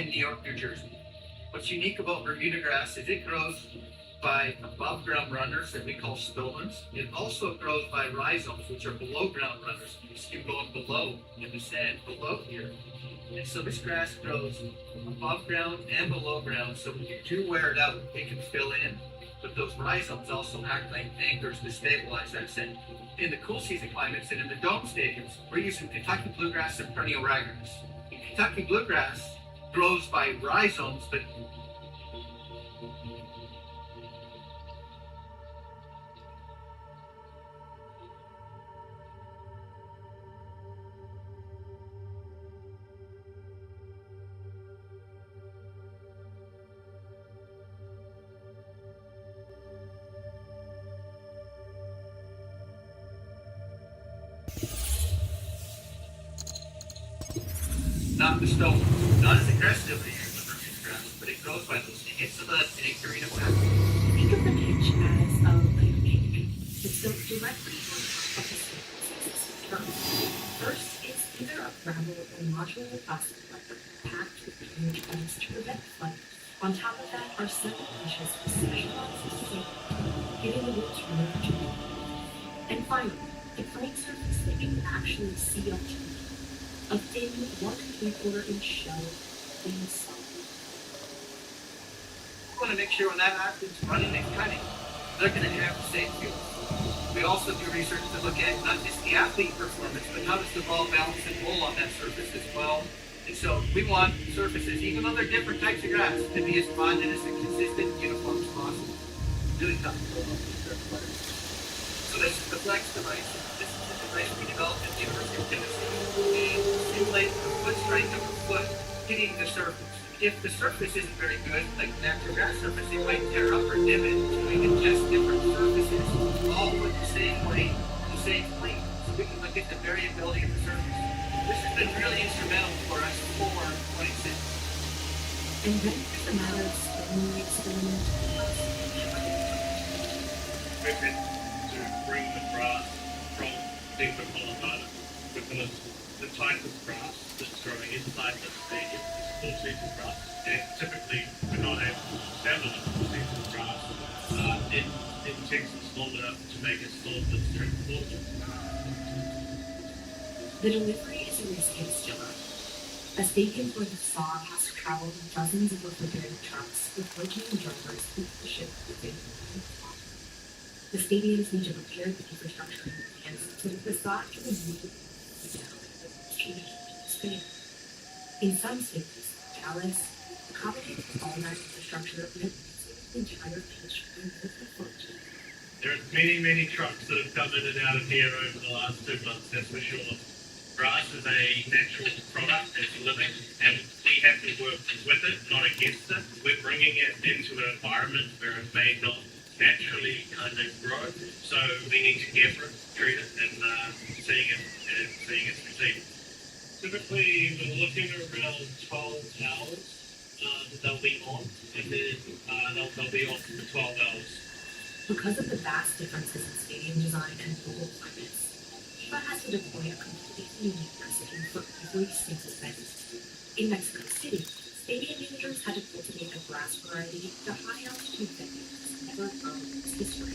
in New York, New Jersey. What's unique about Bermuda grass is it grows by above ground runners that we call stolons. It also grows by rhizomes, which are below ground runners. You see them going below in the sand below here. And so this grass grows above ground and below ground, so when you do wear it out, it can fill in. But those rhizomes also act like anchors to stabilize that sand. In the cool season climates and in the dome stadiums, we're using Kentucky bluegrass and perennial ryegrass. Kentucky bluegrass grows by rhizomes, but not the stone, not as aggressively as the Bermuda grass, but it grows by those insular and anchoring effect. Think of the pitch as a layer cake. It's built directly on top of the surface. First, it's either a gravel or modular plastic layer packed with drainage pipes to prevent flooding. On top of that are several inches of specialized sand, giving the roots room to grow. And finally, the frame surface that you can actually see on TV. A thin 1 3/4 inch shell in solid. We want to make sure when that athlete's running and cutting, they're going to have the same feel. We also do research to look at not just the athlete performance, but how does the ball bounce and roll on that surface as well. And so we want surfaces, even though they're different types of grass, to be as homogeneous and consistent and uniform as possible. Really tough to pull off these players. So this is the Flex device. This is the device we developed at the University of Tennessee. And simulate the foot strength of a foot hitting the surface. If the surface isn't very good, like natural grass surface, it might tear up or divot. So we can test different surfaces, all with the same weight, the same plane. So we can look at the variability of the surface. This has been really instrumental for us for 26. And then it's a matter of spending the experiment. Equipment to bring the grass from deeper Colorado because the type of grass that's growing inside the stadium is full season grass, and typically we're not able to sell it full season grass in Texas long enough to make it sold this during the fall. The delivery is a risky endeavor. A stadium's worth of sod has to travel in dozens of refrigerated trucks with rotating drivers who keep the ship moving. The stadiums need to prepare the infrastructure in advance so that the sod can be moved down. In some cities, Dallas, accommodating all that infrastructure and the entire pitch and the function. There are many trucks that have come in and out of here over the last 2 months, that's for sure. Grass is a natural product, it's living, and we have to work with it, not against it. We're bringing it into an environment where it may not naturally kind of grow, so we need to care for it, treat it, and seeing it succeed. Typically, we're looking around 12 hours that they'll be on, and then they'll be on for 12 hours. Because of the vast differences in stadium design and local climates, FIBA has to deploy a completely unique recipe for every single event. In Mexico City, stadium managers had to cultivate a grass variety the high altitude venue has never grown in its history.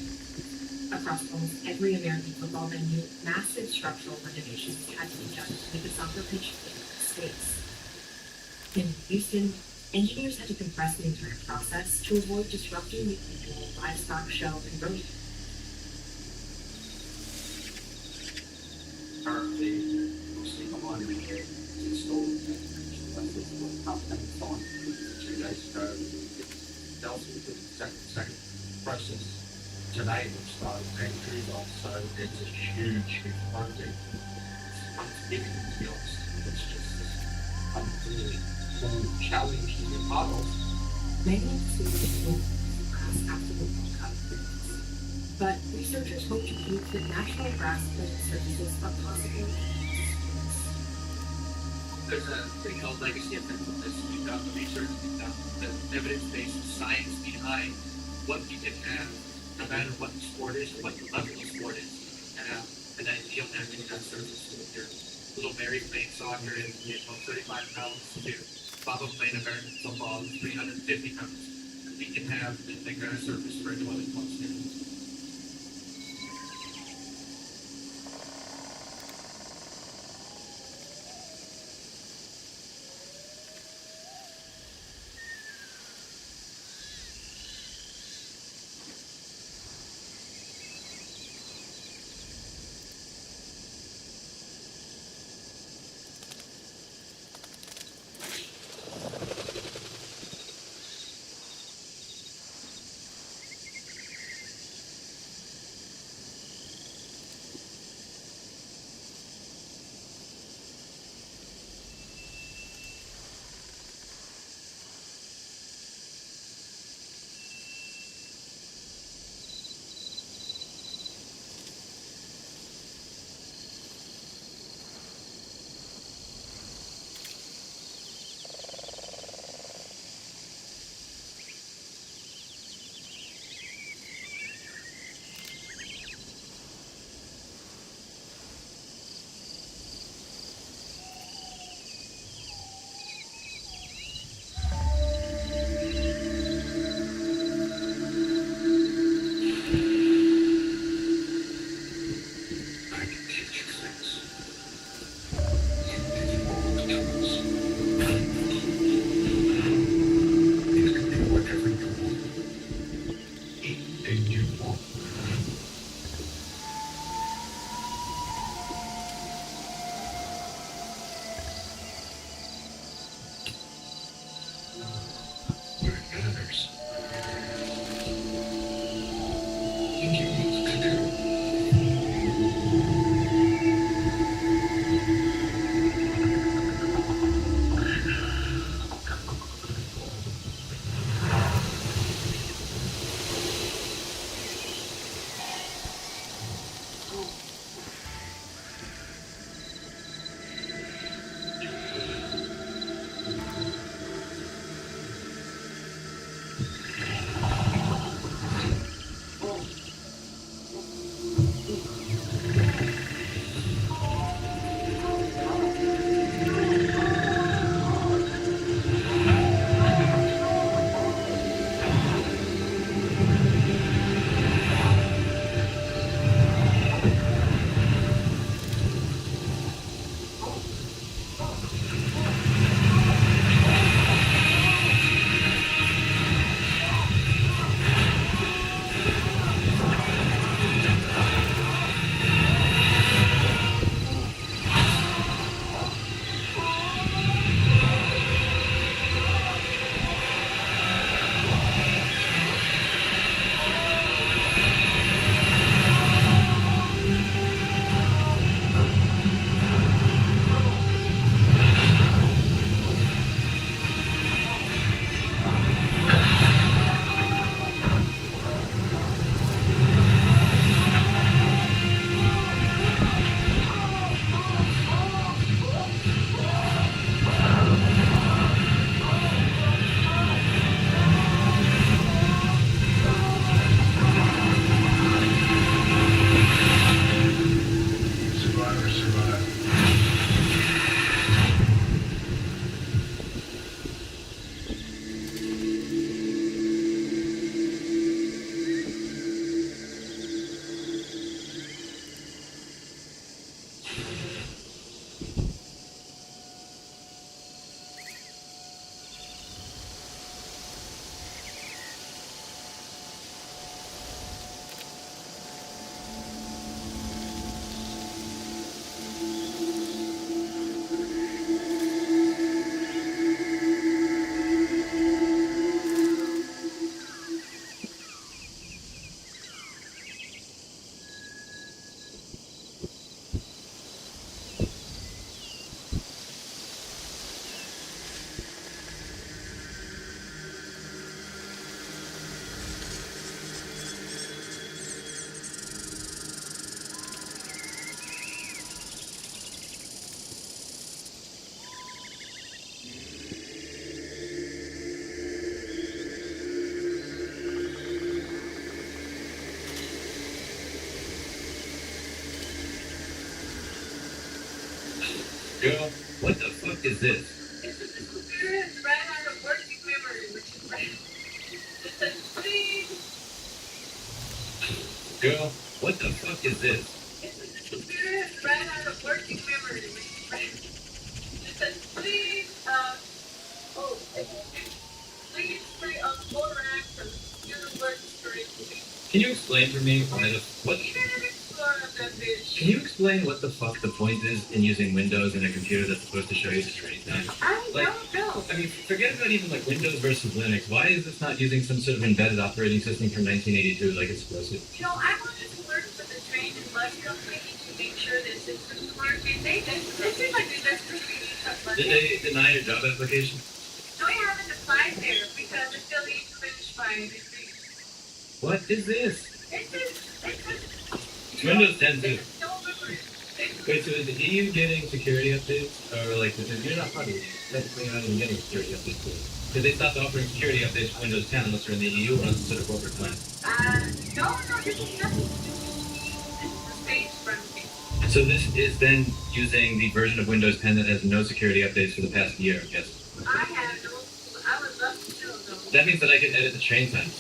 Across almost every American football venue, massive structural renovations had to be done to make the soccer pitch fit the space. In Houston, engineers had to compress the entire process to avoid disrupting the annual livestock show and rodeo. Currently, mostly a lot of it is installed and top 2 days ago. It dealt with the second process. Today we've started factories on, so it's a huge project. It's unforgiving, to be honest. It's just really challenging the models. Many of the students will grass after the World Cup. But researchers hope to prove that natural grass-fed surfaces are possible. There's a thing called legacy effectiveness. We've done the research, we've done the evidence-based science behind what you can have, no matter what the sport is or what the level of sport is. You can have an ideal natural grass surface with your little Mary playing soccer and 35 pounds to Baba Plana American football is 350 pounds. We can have the grass surface for anyone that wants to. Girl, what the fuck is this? It's a Girl, what the fuck is this? It's a computer has ran out of working memory. It says, please free up more RAM from computer works correctly. Can you explain for me why the what? Internet Explorer of that bitch. Can you explain what the fuck the point is in using Windows in a computer that's supposed to show you the screen time? I Like- don't know. I mean, forget about even like Windows versus Linux. Why is this not using some sort of embedded operating system from 1982 like it's supposed to? You know, I wanted to work for the train and bus company to make sure their systems work, and they seem like they desperately need some money. Did they deny your job application? No, I haven't applied there because I still need to finish my degree. What is this? It's It's Windows 10 too. no memory. Wait, so is the EU getting security updates? Or like, you're not part of the EU. Technically, you're not even getting security updates to it. Because they stopped offering security updates for Windows 10 unless you're in the EU or on some sort of corporate plan. No, this is nothing to do with me. This is the States from me. So this is then using the version of Windows 10 that has no security updates for the past year, I guess. I have no, I would love to know though. That means that I can edit the train times.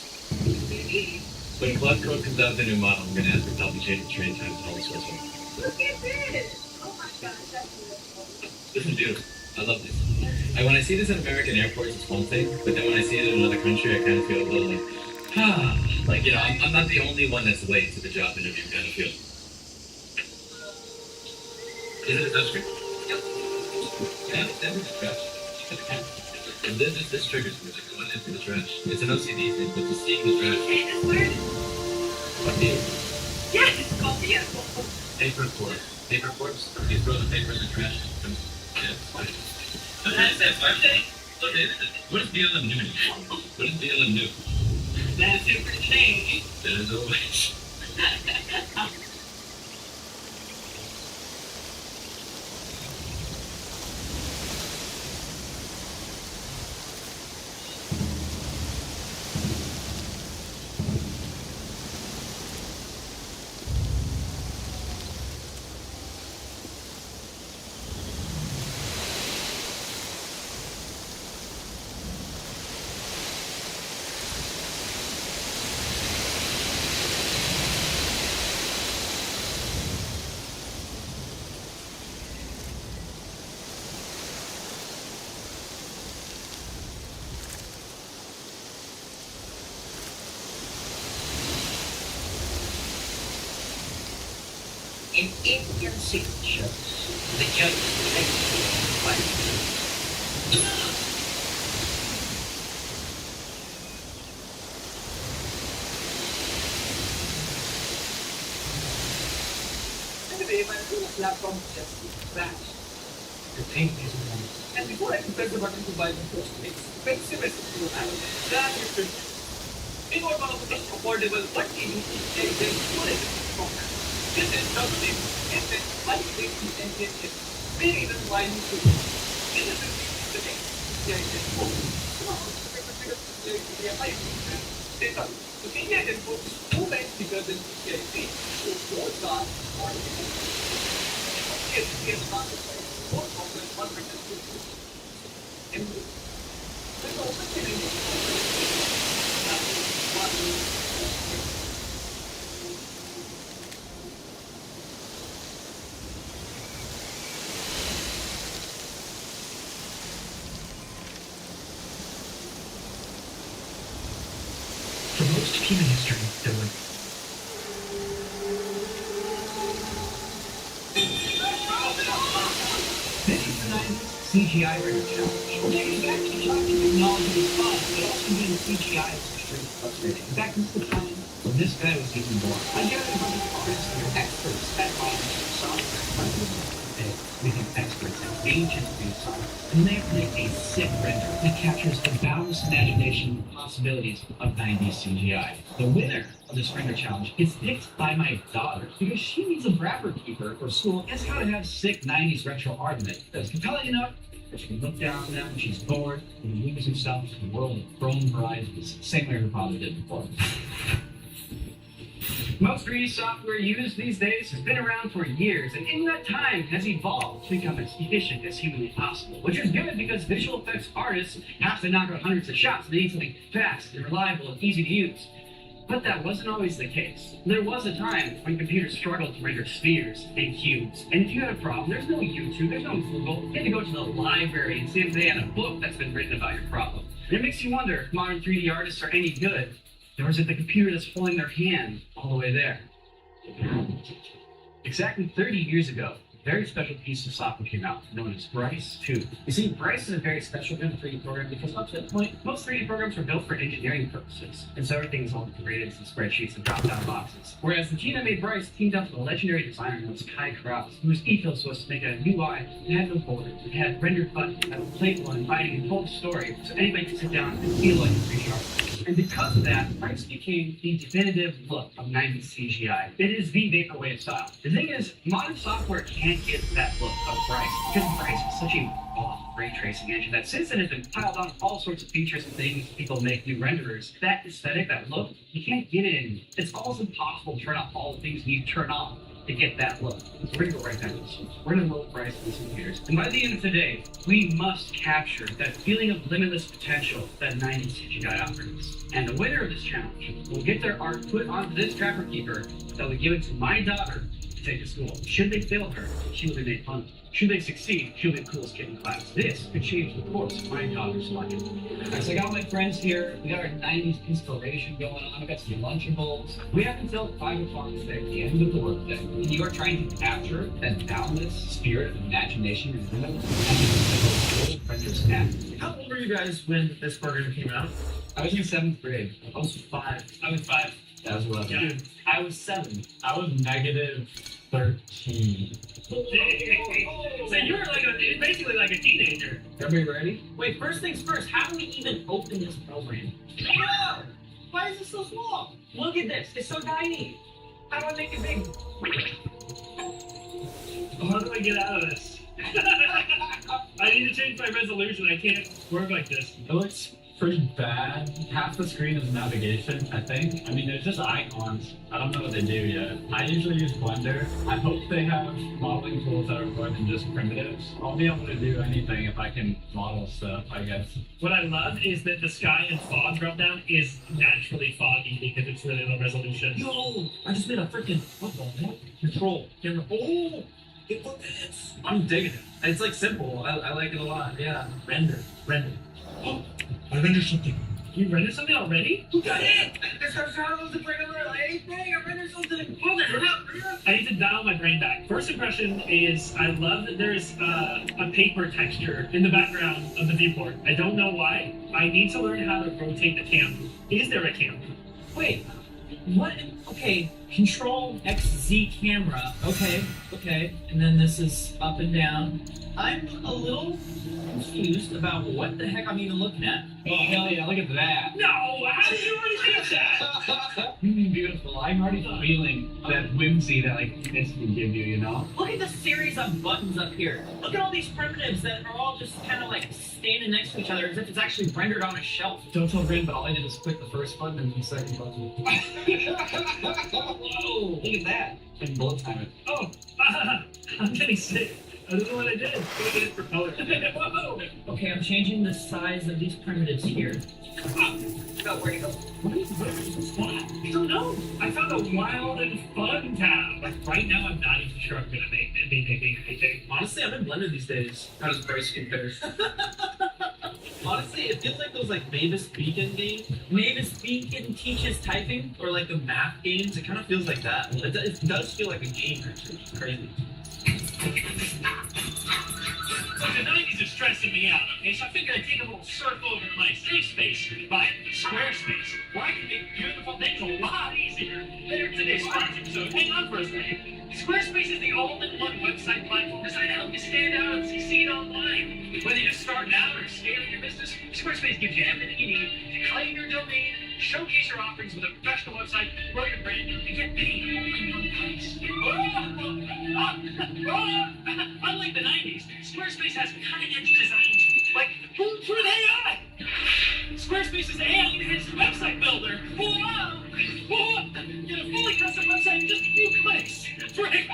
Maybe. When Cloud Code comes out with a new model, I'm going to ask it to help me change the train times and all this sort of stuff. Look at this. Oh my God, that's beautiful. This is beautiful. I love this. When I see this in American airports, it's one thing, but then when I see it in another country, I kind of feel a little like, like, you know, I'm not the only one that's late to the job interview kind of feel. Is it a touchscreen? Yep. Yeah, that is trash. And this triggers me, like going into the trash. It's an OCD thing, but just seeing the trash. Hey, this word? What do you? Yes, it's called vehicle. Paper corpse. Paper corpse? You throw the paper in the trash. Yeah, it's fine. That's that birthday. Okay, what does BLM do? What does BLM do? That's it for change. That is always. In Indian signatures, the judge Anyway, my new platform just crashed. The thing is wrong. And before I can press the button to buy the first expensive to have that is business. In order to make affordable, what do you need? There is tourism program. This is something, this is monthly and this is very even why you should. This is the thing. There is this book. The media is books too much bigger than CIC. So both are more Yes, not the same. Both of them are written to and there's also For most of human history, there were This is the 90s CGI radio challenge. Okay, it's actually talking technology is fun, but also being CGI is extremely frustrating. In fact, this is the time when this guy was even born. I gathered a bunch of artists that are experts at modern software. We have experts at ancient software, and they create a sick render that captures the boundless imagination and possibilities of 90s CGI. The winner of this render challenge is picked by my daughter because she needs a wrapper keeper for school. It's got to have sick 90s retro art in it that's compelling enough that she can look down on them when she's bored and lose herself into the world of chrome horizons, same way her father did before. Most 3D software used these days has been around for years, and in that time has evolved to become as efficient as humanly possible, which is good because visual effects artists have to knock out hundreds of shots. They need something fast and reliable and easy to use. But that wasn't always the case. There was a time when computers struggled to render spheres and cubes. And if you had a problem, there's no YouTube, there's no Google. You had to go to the library and see if they had a book that's been written about your problem. And it makes you wonder if modern 3D artists are any good, or is it the computer that's holding their hand all the way there? Exactly 30 years ago, a very special piece of software came out known as Bryce 2. You see, Bryce is a very special kind of 3D program because up to that point, most 3D programs were built for engineering purposes. And so everything's all integrated into spreadsheets and drop-down boxes. Whereas the team that made Bryce teamed up with a legendary designer known as Kai Krause, whose ethos was to make a UI that had no borders, it had rendered buttons, had a playful and inviting and told story, so anybody could sit down and feel like a 3D artist. And because of that, Bryce became the definitive look of 90s CGI. It is the vaporwave style. The thing is, modern software can't get that look of Bryce because Bryce is such a raw ray tracing engine that since it has been piled on all sorts of features and things people make new renderers, that aesthetic, that look, you can't get it in. It's almost impossible to turn off all the things you need to turn on to get that look. So we're gonna go right down to this. We're gonna load Bryce in these computers. And by the end of today, we must capture that feeling of limitless potential that 90s CGI offers. And the winner of this challenge will get their art put onto this Trapper Keeper that will give it to my daughter to take to school. Should they fail her, she will be made fun of. Should they succeed, she'll be the coolest kid in class. This could change the course of my daughter's life. Alright, so I got my friends here. We got our 90s inspiration going on. I got some Lunchables. We have until 5 o'clock today, the end of the workday. And you are trying to capture that boundless spirit of imagination and rhythm and How old were you guys when this program came out? I was in 7th grade. I was 5. I was 5. That was 11. Dude, I was 7. I was negative 13. So you were like basically like a teenager. Everybody ready? Wait, first things first, how do we even open this program? Oh, why is it so small? Look at this, it's so tiny. How do I make it big? How do I get out of this? I need to change my resolution. I can't work like this. It looks pretty bad. Half the screen is navigation, I think. I mean, there's just icons. I don't know what they do yet. I usually use Blender. I hope they have modeling tools that are more than just primitives. I'll be able to do anything if I can model stuff, I guess. What I love is that the sky and fog drop down is naturally foggy because it's really low resolution. Yo, I just made a freaking football, man. Control, camera. Oh, it works. I'm digging it. It's like simple. I like it a lot. Yeah. Render. Oh, I rendered something. You rendered something already? Who got it? It's our child to bring over anything. I rendered something. Hold it. I need to dial my brain back. First impression is I love that there's a paper texture in the background of the viewport. I don't know why. I need to learn how to rotate the cam. Is there a cam? Wait, what? Okay, Control XZ camera. Okay. And then this is up and down. I'm a little confused about what the heck I'm even looking at. Oh, hell yeah, look at that. No! How did you already think that? Beautiful. I'm already feeling that whimsy that like this can give you, you know? Look at the series of buttons up here. Look at all these primitives that are all just kind of like standing next to each other as if it's actually rendered on a shelf. Don't tell Bryn, but all I did was click the first button and the second button. Whoa! Look at that. And bullet time it. Oh! I'm getting sick. I don't know what I did. What did for color? Whoa! Okay, I'm changing the size of these primitives here. Go, where'd he go? What is that? I don't know. I found a wild and fun tab. Like right now, I'm not even sure I'm gonna be making anything. Honestly, I'm in Blender these days. How does Bryce compare? Honestly, it feels like those like Mavis Beacon games. Mavis Beacon teaches typing, or like the math games. It kind of feels like that. It does feel like a game, actually. It's crazy. So the 90s are stressing me out, okay? So I figured I'd take a little surf over to my safe space by Squarespace, where I can make beautiful things a lot easier. They're today's sponsor, so hang on for a second. Squarespace is the all-in-one website platform designed to help you stand out and succeed online. Whether you're starting out or scaling your business, Squarespace gives you everything you need to claim your domain, showcase your offerings with a professional website, grow your brand, and get paid in one place. Unlike the 90s, Squarespace has cutting-edge designs like foolproof AI. Squarespace's AI-enhanced website builder. Whoa! Get a fully custom website in just a few clicks. Right?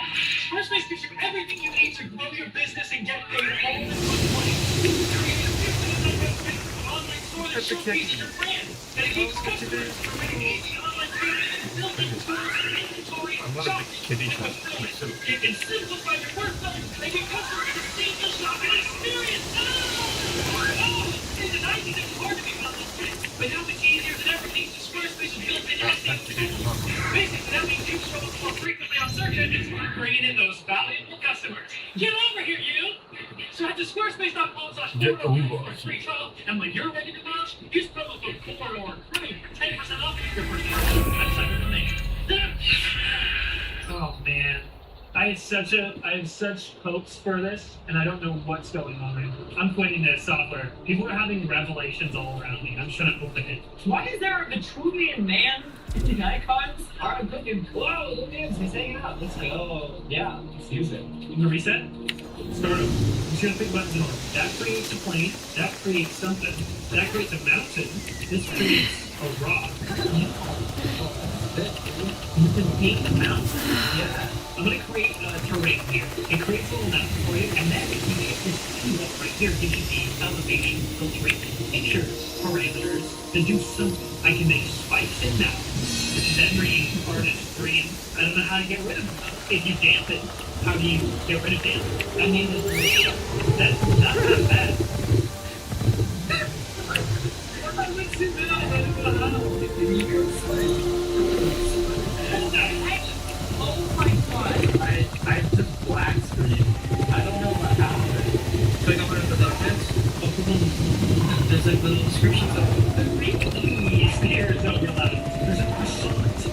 Squarespace gives you everything you need to grow your business and get paid all in one place. Create a business online store that showcases your brand, and it keeps customers from making easy online I'm not a big kiddie shop myself. You can simplify your workflow and get customers a seamless shopping experience. In the 90s, it was hard to be one of those kids, but now it's easier than ever thanks to Squarespace and built-in SEO. Basically, that means you show up more frequently on search engines, bringing in those valuable customers. Get over here, you! So head to squarespace.com/free trial, and when you're ready to launch, use promo code CORE for 10% off your first website information. Oh man, I have such hopes for this, and I don't know what's going on. I'm pointing to software. People are having revelations all around me. I'm just trying to open it. Why is there a Vitruvian man in the icons? I'm thinking, whoa, look at him, he's hanging out. It's like, oh, yeah, let's use it. You can reset. Start over. I'm just gonna think about this. That creates a plane. That creates something. That creates a mountain. This creates a rock. You can paint the mountain. Yeah. I'm gonna create a terrain here. It creates a little mountain for you, and then if you get this key up right here, gives you the elevation, filtering, pictures, parameters to do something. I can make spikes in that, which is every artist's dream. I don't know how to get rid of them. If you dampen, how do you get rid of dampen? I mean, that's not that bad. I went too bad. I had to go out. Oh my god, I just black screen. I don't know what happened. Click over to the documents. There's like little descriptions of it. The freaky stairs over loud. There's a croissant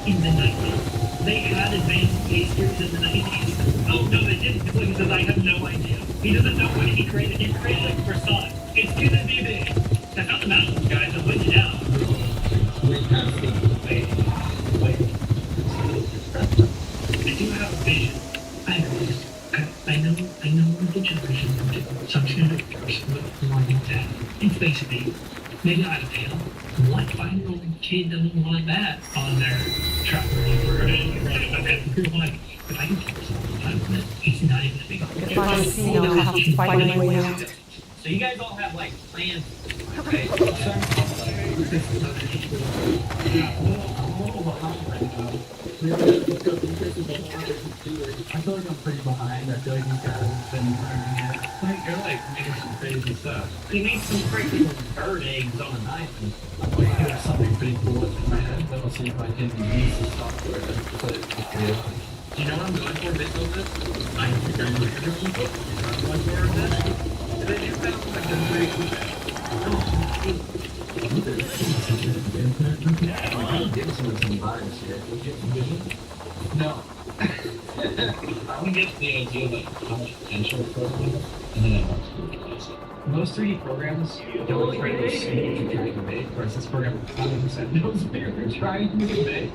in the 90s. They had advanced pastries in the 90s. Oh no, they didn't. It's like he says, I have no idea. He doesn't know what he created. He created a croissant. It's gonna be big. That's not the mountains, guys. I'm putting you down. I do have a vision. I know the generation from different, so I'm just gonna first look more into that. It's basically, maybe out of jail, what 5-year-old kid doesn't want that on their tracker or anything, right? But then you're like, if I can tell someone I'm on it, it's not even a big deal. If I see I'll have to fight my way out. So you guys all have like plans. Okay. I'm a little behind right now. I feel like I'm pretty behind. I feel like these guys have been learning it. Like, you're like making some crazy stuff. He made some crazy bird eggs on a knife. I'm like doing something pretty cool in my head. But I'll see if I can use the software to put it together. Do you know what I'm going for based on this? I think I'm going for this. I'm going for this. And then you found like a very cool No. I want to get the idea of like how much potential it's going, and then I want to realize it. Most 3D programs don't try to see what you're trying to make, whereas this program 100% knows what you're trying to make,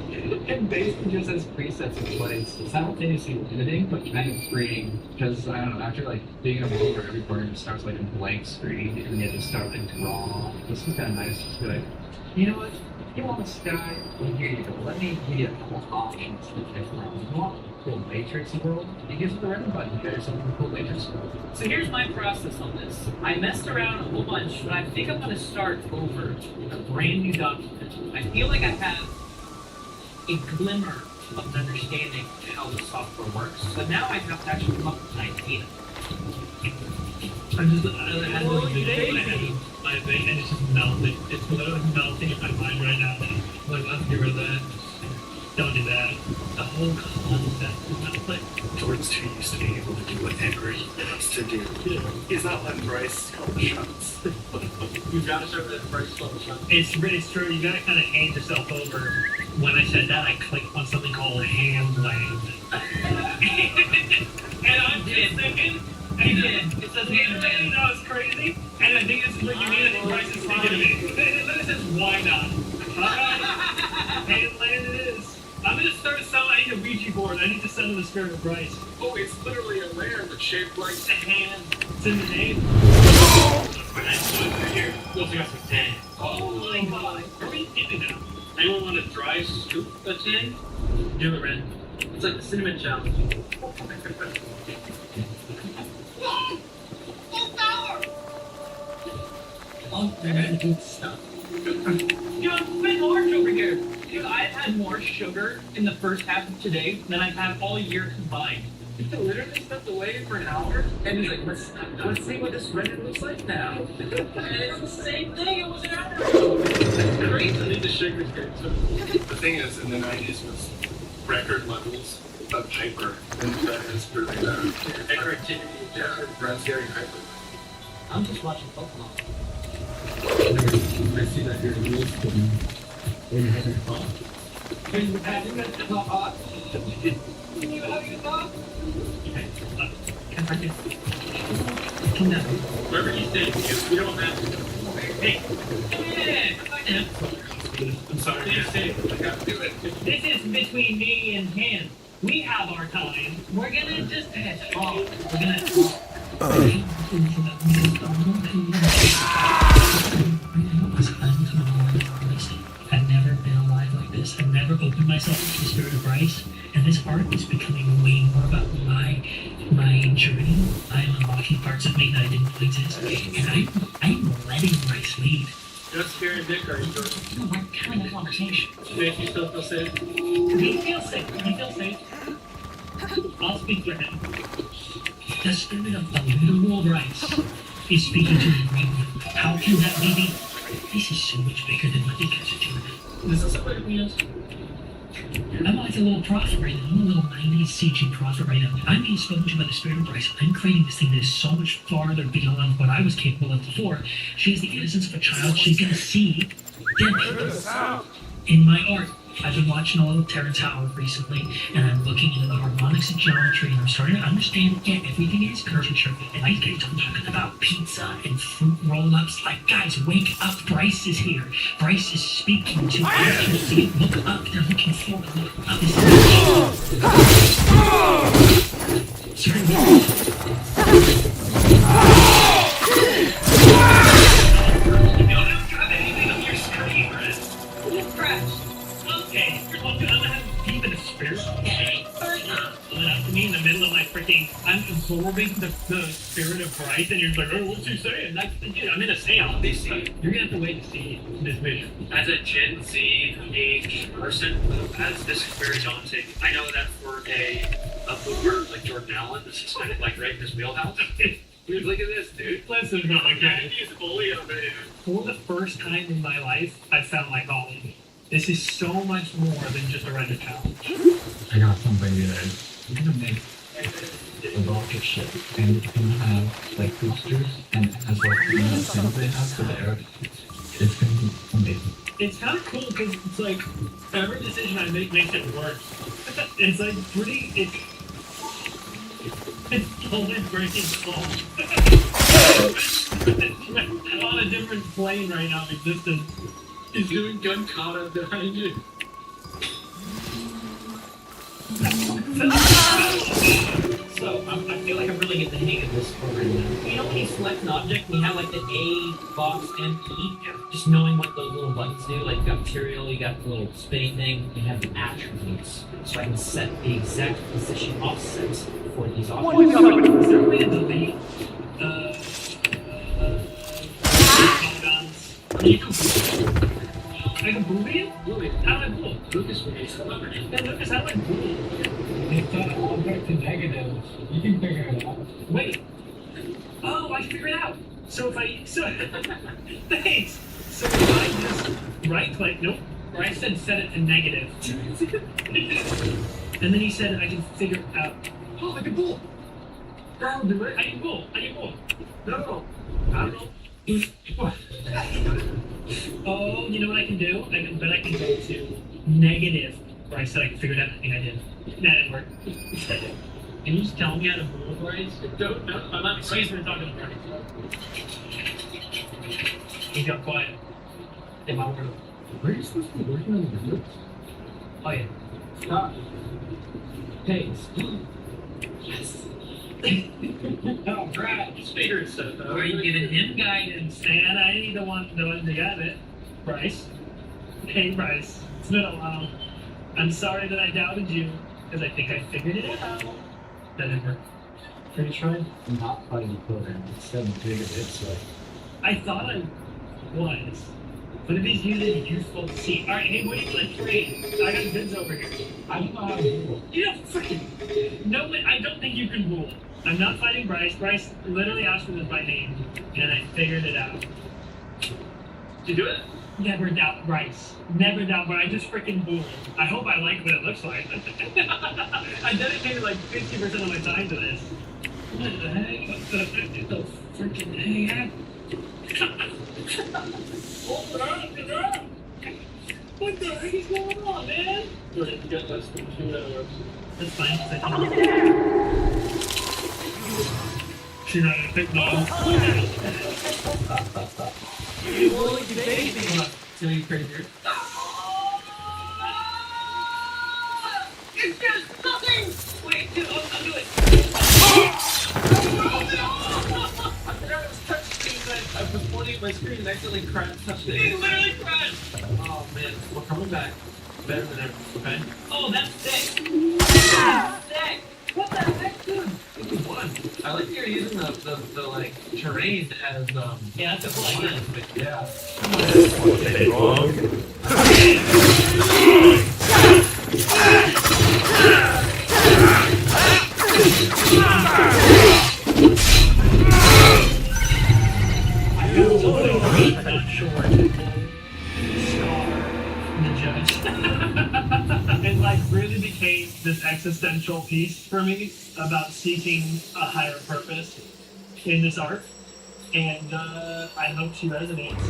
and basically just has presets in place, simultaneously editing, but kind of freeing, because I don't know, after like being able to over every program starts like a blank screen, and you just start like draw. This is kind of nice, just be like, you know what? You want a sky? Well, here you go. Let me give you a couple options to pick from. You want a cool matrix world? It gives you the random button. You got yourself a cool matrix world. So here's my process on this. I messed around a whole bunch, but I think I'm going to start over a brand new document. I feel like I have a glimmer of an understanding of how the software works, but now I have to actually come up with an idea. I had this vision in my vein, and it's just melting. It's literally melting in my mind right now. Like, let's get rid of that. Don't do that. The whole concept is melting. Jordan's too used to being able to do whatever he wants to do. He's not letting Bryce call the shots. You've got to start that first level shot. It's true. You gotta kind of hand yourself over. When I said that, I clicked on something called Hamland. And I'm just thinking, it says Hamland. That was crazy. And I think this is what you mean. I think Bryce is thinking of it. Then it says, why not? Alright. Hamland it is. I'm gonna start selling. I need a Ouija board. I need to send in the spirit of Bryce. Oh, it's literally a land that's shaped like The hand. It's in the name. Here, we also got some tin. Oh my god. Are we into now? Anyone want a dry scoop a tin? Do it, Ren. it's like the cinnamon challenge. Oh, that's good stuff. Yo, it's been large over here. Dude, I've had more sugar in the first half of today than I've had all year combined. He literally stepped away for an hour and he's like, let's see what this Reddit looks like now. And it's the same thing, it was an hour ago. That's crazy. I think the sugar's good too. The thing is, in the 90s was record levels of hyper, and that is really bad. Hyperactivity. Yeah, Brent's getting hyper. I'm just watching Pokemon. I see that you're used to when you're having fun. Are you having a thought? Are you having a thought? Come down. Wherever you stay, you don't have to. Hey, I'm sorry, please stay. I gotta do it. this is between me and him. We have our time. We're gonna just talk. We're gonna talk. I've never been alive like this. I've never opened myself to the spirit of Bryce, and this arc is becoming way more about my journey. I'm unlocking parts of me that I didn't know exist, and I'm letting Bryce lead. Just Spirit and Dick are you doing? No, we're having a conversation. Make you still feel safe? He feels safe. He feels safe. I'll speak for him. The spirit of the literal Bryce is speaking to me right now. How can that be? This is so much bigger than what you guys are doing. Is this what it means? I'm like a little prophet right now. I'm a little 90s CG prophet right now. I'm being spoken to by the spirit of Bryce. I'm creating this thing that is so much farther beyond what I was capable of before. She has the innocence of a child. She's gonna see dead people in my art. I've been watching a little Terrence Howard recently, and I'm looking into the harmonics of geometry, and I'm starting to understand, yeah, everything is curvature. And I get talking about pizza and fruit roll-ups. Like, guys, wake up. Bryce is here. Bryce is speaking to you. You see it? Look up. They're looking forward. Look up. Sorry. You don't have anything on your screen, right? Crash. Okay, you're looking, I'm gonna have deep in the spirit. Okay. Me in the middle of my freaking, I'm absorbing the spirit of Bryce, and you're like, oh, what's he saying? That's, dude, I'm in a seance. They see. You're gonna have to wait to see this vision. As a Gen Z age person, as this is very daunting. I know that for a boomer like Jordan Allen, this is kind of like right in his wheelhouse. Dude, look at this, dude. Listen, no, okay. He's bully over here. For the first time in my life, I found my calling. This is so much more than just a random challenge. I got something good. We're gonna make a rocket ship, and it's gonna have like boosters, and it has like the things they have for the air. It's gonna be amazing. It's kind of cool because it's like every decision I make makes it worse. It's like pretty. It's always breaking slow. I'm on a different plane right now of existence. He's doing gun kata behind you. So I feel like I'm really getting the hang of this program now. You know when you select an object, we have like the A box and E. Just knowing what those little buttons do, like you got material, you got the little spinning thing, you have the attributes. So I can set the exact position offsets for these objects. Is there a way to delete polygons? I can boolean? How do I bool? Lucas will be a celebrity. Yeah, Lucas, how do I bool? If all back to negative, you can figure it out. Wait. Oh, I figured it out. So if I thanks. So if I just right click, nope. Or I said set it to negative. And then he said I can figure it out. Oh, I can bool. I'll do it. I can bool. No. I don't know. Oh, you know what I can do? I can go to negative. Or I said I can figure it out. I think I did. That didn't work. Can you just tell me how to bool, Bryce? No, I'm not. Excuse me, talking to Bryce. He got quiet. In my world. Were you supposed to be working on the video? Oh yeah. Stop. Hey, Yes. Oh, crap. Speaker and stuff. Are you giving him guidance, man? I ain't the one that got it. Bryce. Hey, Bryce. It's been a while. I'm sorry that I doubted you, because I think I figured it out. That didn't work. are you trying not fighting the program? It's 7 gigabits, so. I thought I was. But if he's using useful seed. Alright, hey, what are you gonna trade? I got goods over here. I don't know how to do You don't freaking. No, I don't think you can rule. I'm not fighting Bryce. Bryce literally asked for this by name, and I figured it out. Did you do it? Never doubt Bryce. Never doubt, but I just freaking ruled. I hope I like what it looks like. I dedicated like 50% of my time to this. What the heck? What the freaking heck? Hold up, get up! What the heck is going on, man? Good, you got less than 2 hours. That's fine. 'Cause I can... She's not gonna pick me up. Well, you baby. So you crazier. It's just nothing! Wait, dude, I'll do it. I forgot it was touchscreen, but I was pointing at my screen and accidentally touched it. It literally crashed. Oh man, we're coming back. Better than ever, okay? Oh, that's sick. Sick! What the heck, dude? We won. I like you're using the like terrain as Yeah, that's a cool idea. yeah. Not sure. Scar the judge. It like really became this existential piece for me about seeking a higher purpose in this art, and I hope she resonates.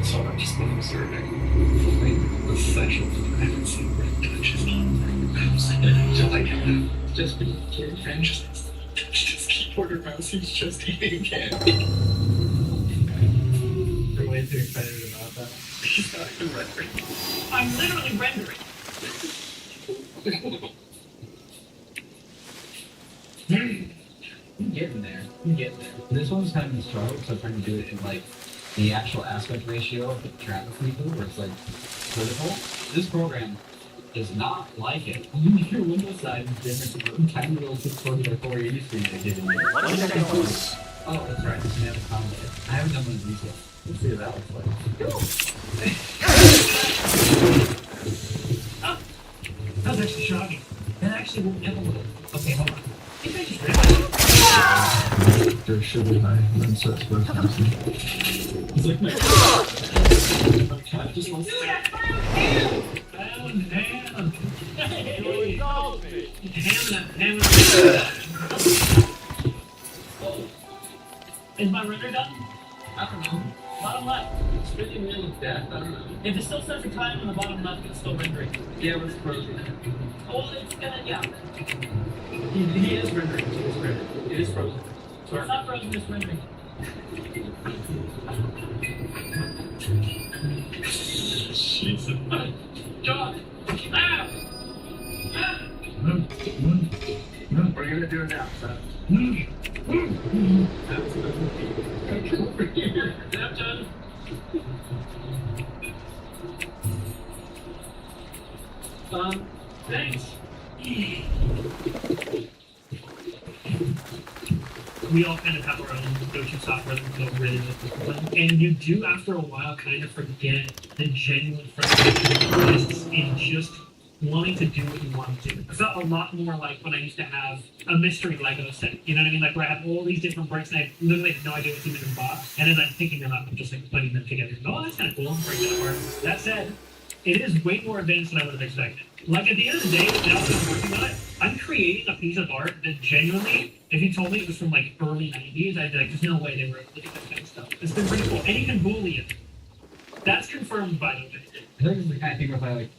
So I'm just been observing the sexual pregnancy that touches on mouse. So like, just be and just keyboard or mouse, he's just eating candy. You're way too excited about that. He's not even rendering. I'm literally rendering. I'm getting there. I'm getting there. This one's kind of struggle because I'm trying to do it in like the actual aspect ratio of the traffic people where it's like critical. This program does not like it. Your window size is different from the tiny little 640 by 480 screen they're giving you. Oh, that's right. You have a comment. I haven't done one of these yet. Let's see what that looks like. Oh, that was actually shocking. That actually woke me up a little. Okay, hold on. I think I just realized. There's sugar high, and so it's worth nothing. It's like my cat just wants to say, Down. Is my render done? I don't know. Bottom left. It's really weird with death. I don't know. If it still says the time on the bottom left, it's still rendering. Yeah, but it's frozen. Oh, it's gonna, yeah. He is rendering. He is rendering. It is frozen. It's not frozen, it's rendering. Jesus. John! Ah! Ah! We're gonna do it now, son. Snap, John. Thanks. We all kind of have our own go-to software that we go really with, and you do after a while kind of forget the genuine frustration that exists in just wanting to do what you want to do. I felt a lot more like when I used to have a mystery Lego set, you know what I mean? Like where I have all these different bricks and I literally have no idea what's even in the box. And as I'm thinking them up, I'm just like putting them together. Oh, that's kind of cool. Break that apart. That said, it is way more advanced than I would have expected. Like at the end of the day, now that I'm working on it, I'm creating a piece of art that genuinely, if you told me it was from like early 90s, I'd be like, there's no way they were able to do that kind of stuff. It's been pretty cool. And you can Boolean. That's confirmed by the way. I think it's the kind of thing where if I like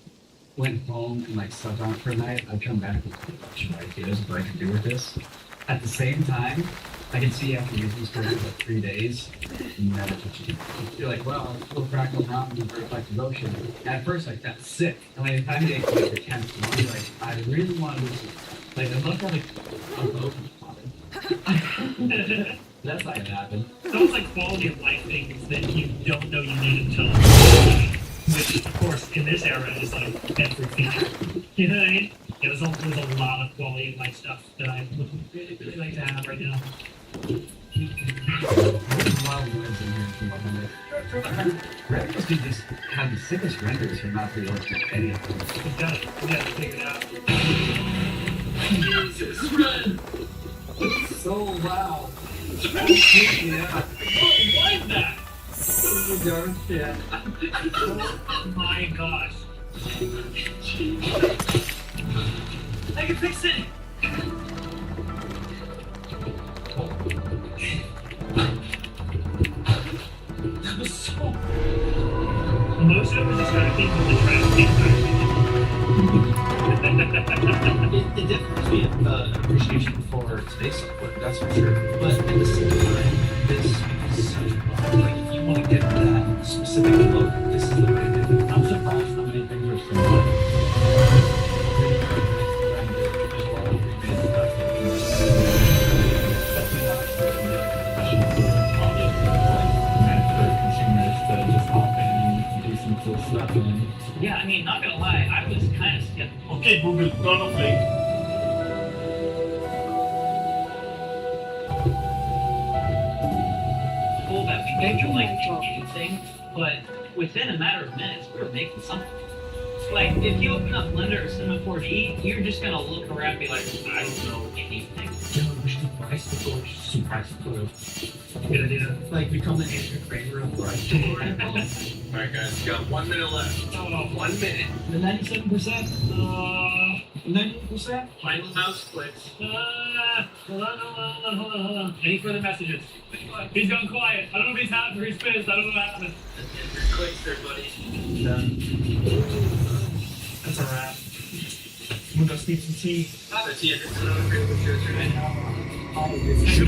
went home and like slept on it for a night, I'd come back with a bunch of ideas of what I could do with this. At the same time, I can see after using this for like 3 days, never touch it. You're like, well, it's full crackle mountain and reflective ocean. And at first, like, that's sick. And like, I did like the 10th one, you're like, I really want to do something. Like, I'd love to like a boat. That's not gonna happen. Those like quality of life things that you don't know you need until which of course in this era is like every feature. You know what I mean? Yeah, there's a lot of quality of life stuff that I would really like to have right now. Red must be just have the sickest renders for not being able to do anything. We gotta figure it out. Jesus, Red! It's so loud. What was that? Yeah. Oh my gosh. I can fix it! That was so... Most of it was distracting with the traffic. It definitely gives me an appreciation for space software, that's for sure. But at the same time, this is such like if you want to get that specific look, this is the way to do it. I'm surprised how many things are similar. Yeah, I mean, not gonna lie, I was kind of skeptical. Okay, Google, turn off light. Cool that we made you like anything, but within a matter of minutes, we were making something. Like, if you open up Blender or Cinema 4D, you're just gonna look around and be like, I don't know anything. We should do price the door, just do price the door. Good idea. Like become the Andrew Kramer of price the door. Alright guys, you got 1 minute left. Oh, 1 minute. The 97%? 90%? final mouse clicks. Hold on. Any further messages? He's gone quiet. I don't know if he's happy or he's pissed. I don't know what happened. Clicks there, buddy. That's a wrap. I'm gonna go steep some tea. That's it. It's another great picture right now. He's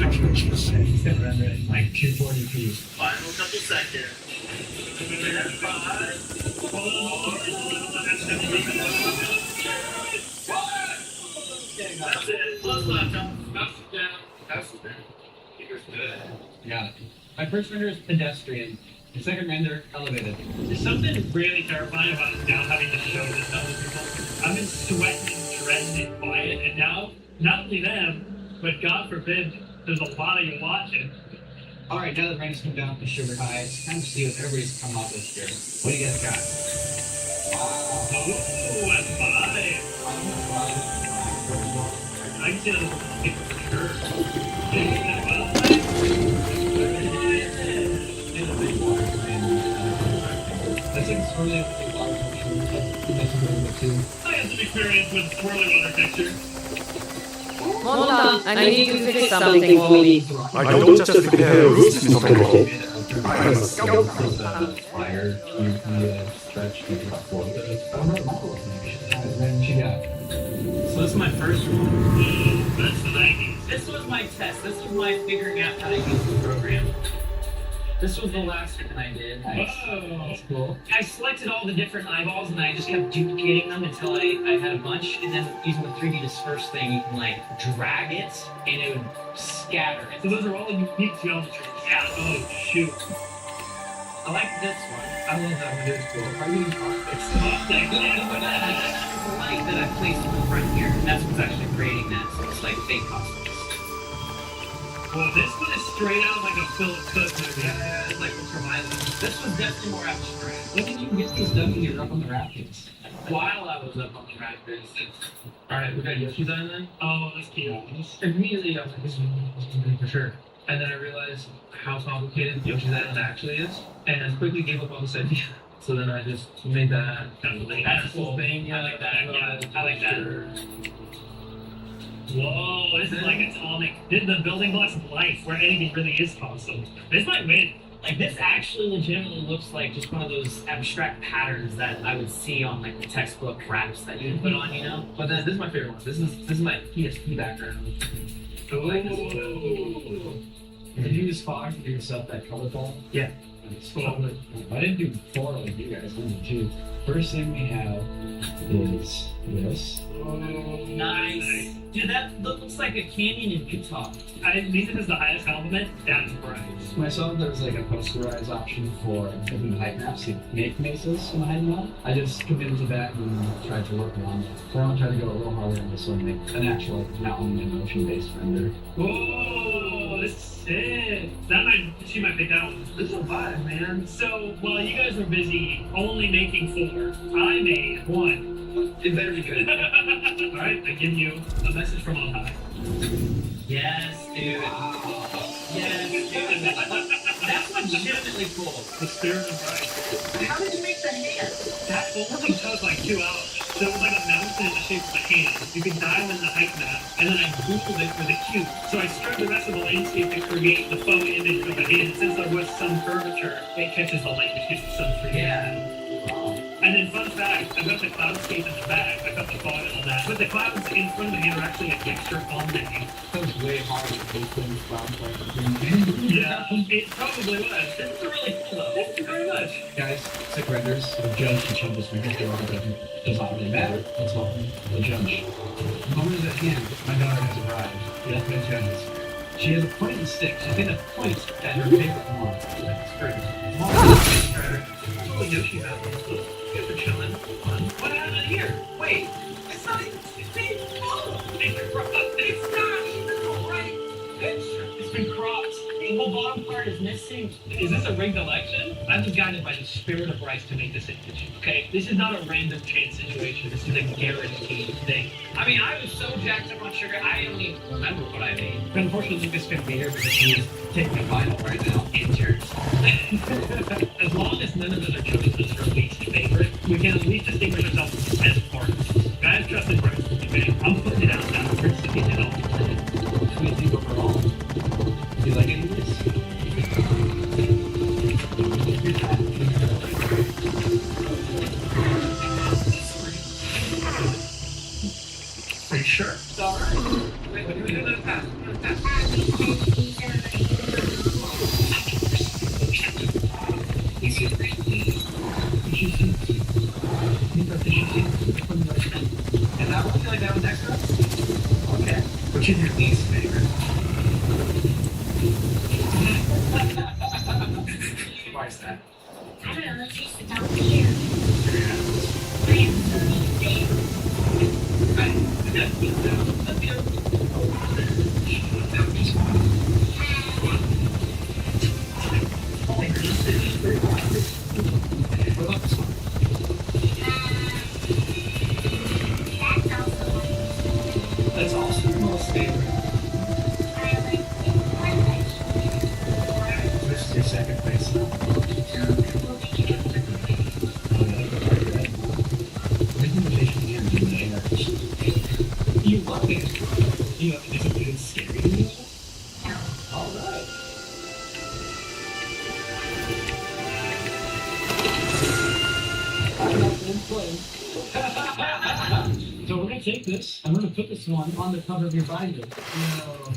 gonna render it in like 240p. Final couple seconds. 5, 4, 3, that's it. Plus left, mouse down. Mouse down. Fingers good. Got it. My first render is pedestrian. The second render, elevated. There's something really terrifying about now having to show this to other people. I've been sweating and dreading and quiet, and now, not only them, but God forbid, there's a lot of you watching. Alright, now that Brandon's come down from sugar high, it's time to see what everybody's come up with here. What do you guys got? Ooh, that's 5. I can see that as a kid for sure. That's like swirly water too. I have some experience with swirly water texture. Mola, I need you to fix something for me. I don't just repair roofs, Mr. Penroll. I am a sculptor. Fire, you stretch, you form Then she got. So this is my first one. That's the 90s. This was my test. This was my figuring out how to use the program. This was the last one I did. Whoa. That's cool. I selected all the different eyeballs and I just kept duplicating them until I had a bunch. And then using the 3D disperse thing, you can like drag it and it would scatter it. So those are all unique geometry. Yeah. Oh, shoot. I like this one. I love that one. It's cool. Are you It's tough. Like, yeah, but That's the light that I placed in the front here. And that's what's actually creating that. So it's like fake costumes. well, this one is straight out like a Philip Cook movie. Yeah, it's like survival. This was definitely more abstract. When did you get these done when you were up on the rapids? While I was up on the rapids. Alright, we got Yoshi's Island. Oh, that's cute. Immediately I was like, this is good for sure. And then I realized how complicated Yoshi's Island actually is, and I quickly gave up on this idea. So then I just made that. That's a cool thing. I like that. Yeah, I like that. Whoa, this is like atomic. This is the building blocks of life where anything really is possible. This might win. Like this actually legitimately looks like just one of those abstract patterns that I would see on like the textbook wraps that you would put on, you know? But then this is my favorite one. This is my PSP background. Ooh. Did you use Fox to give yourself that color palette? Yeah. Cool. I didn't do 4 like you guys, I did 2. First thing we have is this. Nice. Dude, that looks like a canyon in Utah. I mean, this is the highest compliment. That's right. When I saw there was like a posterized option for making height maps to make mesas on the height map, I just committed to that and tried to work around it. So I'm gonna try to go a little harder on this one, make an actual like, mountain and ocean based render. Whoa, this is She might pick that one. This is a vibe, man. So while you guys were busy only making 4, I made 1. It better be good. All right, I give you a message from on high. Yes, dude. Yes, dude. That's legitimately cool. The spirit of Bryce. How did you make the hand? That only took like 2 hours. So it was like a mountain in the shape of a hand. You could dial in the height map, and then I googled it with a cube. So I struck the rest of the landscape to create the faux image of a hand. Since there was some curvature, it catches the light, which gives it some free. Yeah. And then fun fact, I've got the cloudscape in the back. I got the fog and all that. But the clouds in front of the hand are actually a texture on the hand. That was way harder to do things clouds like Yeah, it probably was. This is really cool though. Thank you very much. Guys, sick renders. The judge can show this because does not really matter. That's all. The judge. The moment is at hand. My daughter has arrived. The ultimate judges. She has a point and stick. She's going to point at her favorite mom. That's great. Mom. Oh, Yoshi has one. You guys are chilling. What happened here? Wait, it's not even. It's not right. It's been cropped. The whole bottom part is missing. Is this a rigged election? I've been guided by the spirit of Bryce to make this image. Okay, this is not a random chance situation. This is a guaranteed thing. I mean, I was so jacked up on sugar, I don't even remember what I made. But unfortunately, Lucas couldn't be here because he's taking a final right now. Injured. As long as none of us are chosen as our least favorite, we can at least distinguish ourselves as partners. Guys, trusted Bryce. Okay, I'm putting it out now. We're sticking it all. What do you think overall? Do you like any of this? Are you sure? It's alright. Wait, what do we do with the pass? And that one, feel like that was extra? Okay. Which is your least favorite? Why is that? I don't know, let's just sit down here. What about this one? That's also That's also your most favorite. This is your second place now. You love it. You know, is it scary to you? Alright. So we're gonna take this. I'm gonna put this one on the cover of your binder. No.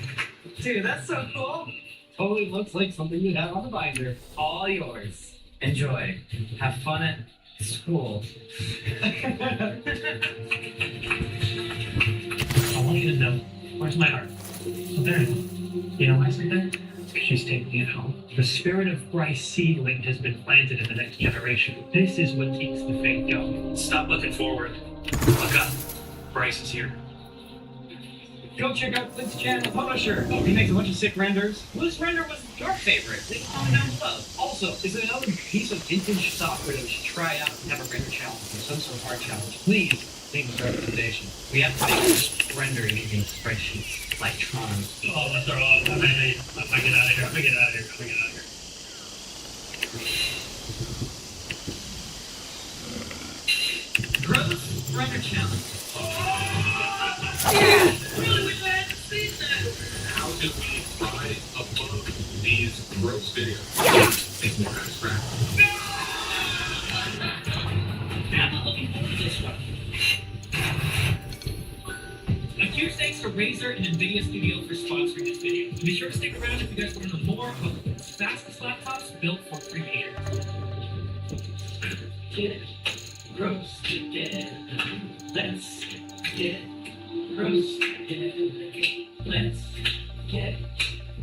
Dude, that's so cool. Totally looks like something you'd have on the binder. All yours. Enjoy. Have fun at school. I want you to know, where's my heart? So there. You know why I said that? It's because she's taking it home. The spirit of Bryce seedling has been planted in the next generation. This is what keeps the faith going. Stop looking forward. Look up. Bryce is here. Go check out Flint's channel, Punisher. He makes a bunch of sick renders. Whose render was your favorite? Leave a comment down below. Also, is there another piece of vintage software that we should try out and have a render challenge or some sort of hard challenge? Please leave us a recommendation. We have to make rendering using spreadsheets like Tron. Oh, that's all right. I'm gonna get out of here. I'm gonna get out of here. I'm gonna get out of here. Gross render challenge. really wish I hadn't seen that. How did we rise above these gross videos? Think more abstract. I'm not looking forward to this one. A huge thanks to Razer and NVIDIA Studio for sponsoring this video. Be sure to stick around if you guys want to know more about the fastest laptops built for creators. Get it. Roast it. Let's get roast it. Let's get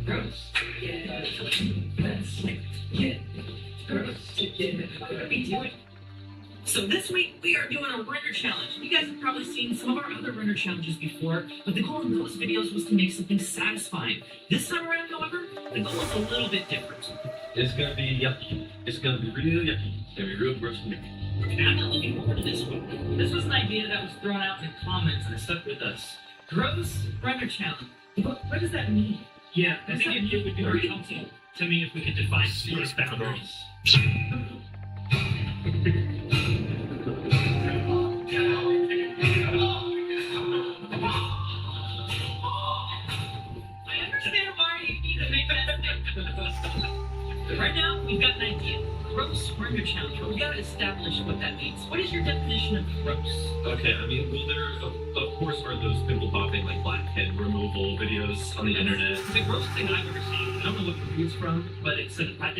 roast it. Let's get roast it. What are we doing? So this week, we are doing a render challenge. You guys have probably seen some of our other render challenges before, but the goal in those videos was to make something satisfying. This time around, however, The goal is a little bit different. It's gonna be yucky. It's gonna be real yucky. It's gonna be real gross to me. And I'm not looking forward to this one. This was an idea that was thrown out in comments and it stuck with us. Gross Runner Challenge. What does that mean? Yeah, I think it would be very helpful to me if we could define gross boundaries. I understand why you need to make that statement. Right now, we've got an idea. Gross Runner Challenge, but we gotta establish what that means. What is your definition of gross? Okay, I mean, well, there, of course, are those pimple popping, like blackhead removal videos on the internet. The gross thing I've ever seen, I don't know what movie it's from, but it's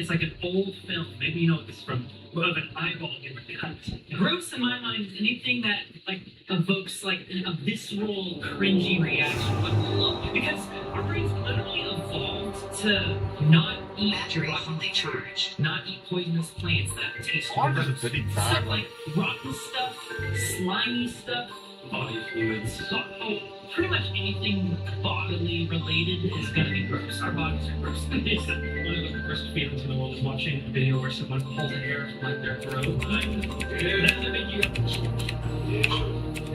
like an old film. Maybe you know what this is from. Of an eyeball getting cut. Gross in my mind is anything that like evokes like a visceral, cringy reaction. Because our brains literally evolved to not eat rotten charge, not eat poisonous plants that taste gross. Stuff like rotten stuff, slimy stuff, Body fluids. pretty much anything bodily related is gonna be gross. Our bodies are gross. One of the worst feelings in the world is watching a video where someone pulls an air from like their throat. That's gonna make you.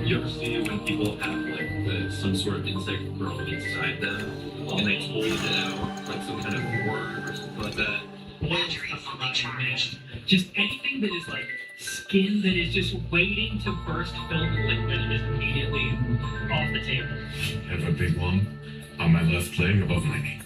You ever see when people have like some sort of insect growing inside them, and they pull it out, like some kind of worm or something like that? Just anything that is like skin that is just waiting to burst filled with liquid and just immediately off the table. Have a big one on my left leg above my knee.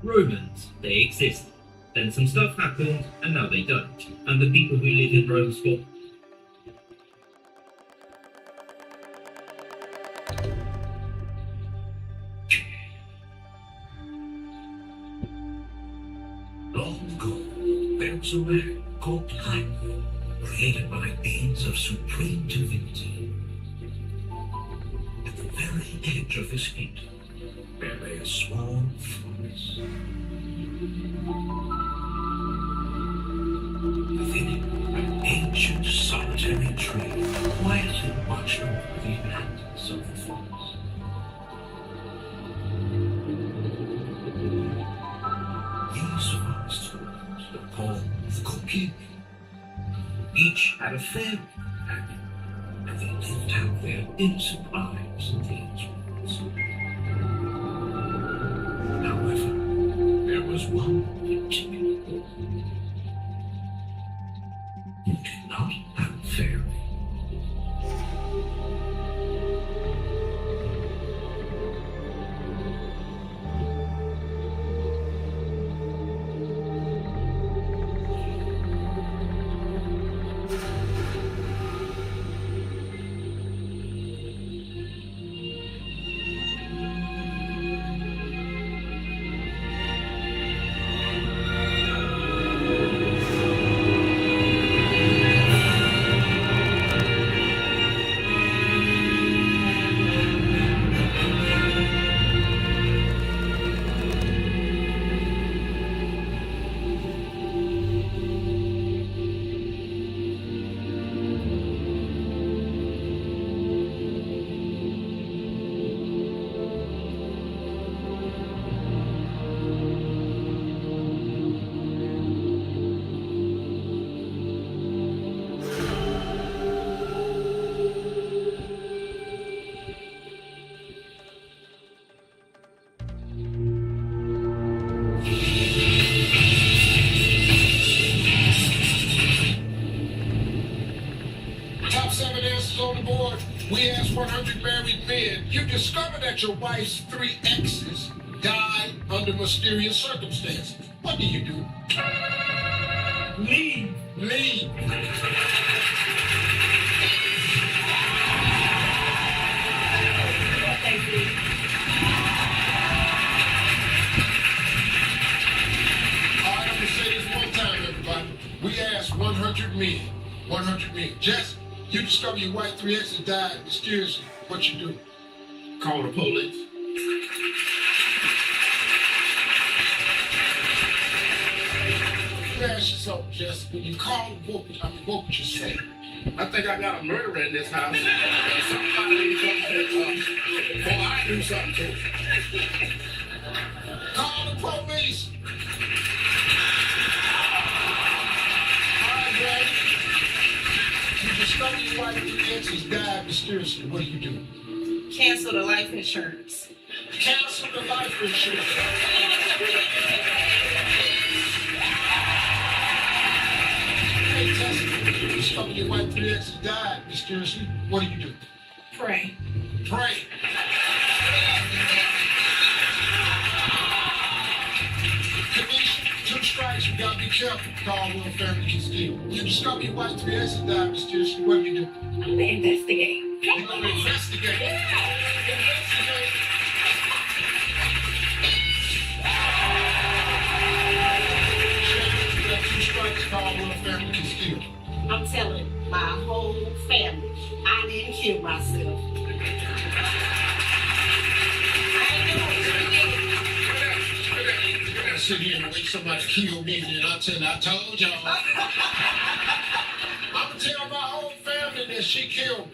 Romans, they exist. Then some stuff happened, and now they don't. And the people who live in Rome swap. Long ago, there was a man called Time, created by beings of supreme divinity. At the very edge of his kingdom, there lay a small forest. Within it, an ancient solitary tree quietly watched over the inhabitants of the forest. These forest dwellers were called the Coquille. Each had a fairy companion, and they lived out their innocent lives in these woods. However, there was one particular woman who did not have a fairy. Top 7 answers on the board. We asked 100 married men. You discovered that your wife's 3 exes died under mysterious circumstances. What do you do? Leave. Leave. me. Jesse, you discover your white 3X has died mysteriously. What you do? Call the police. Let me ask you something, Jesse. When you call what would you say? I think I got a murderer in this house. Somebody needs something before I do something to him. Call the police. All right, Brad. You discover your white 3X has died mysteriously. What do? Cancel the life insurance. Cancel the life insurance. Hey, Tessa, you discover your white 3X has died mysteriously. What do? Pray. Pray. Commission, 2 strikes, you gotta be careful. Caldwell family can steal. You discover your white 3X has died mysteriously. What do? I'm gonna investigate. You're gonna investigate. Investigate. You got 2 strikes, Caldwell family can steal. I'm telling my whole family I didn't kill myself. You gotta sit here and wait somebody kill me, and I told y'all. I'm gonna tell my whole family that she killed me.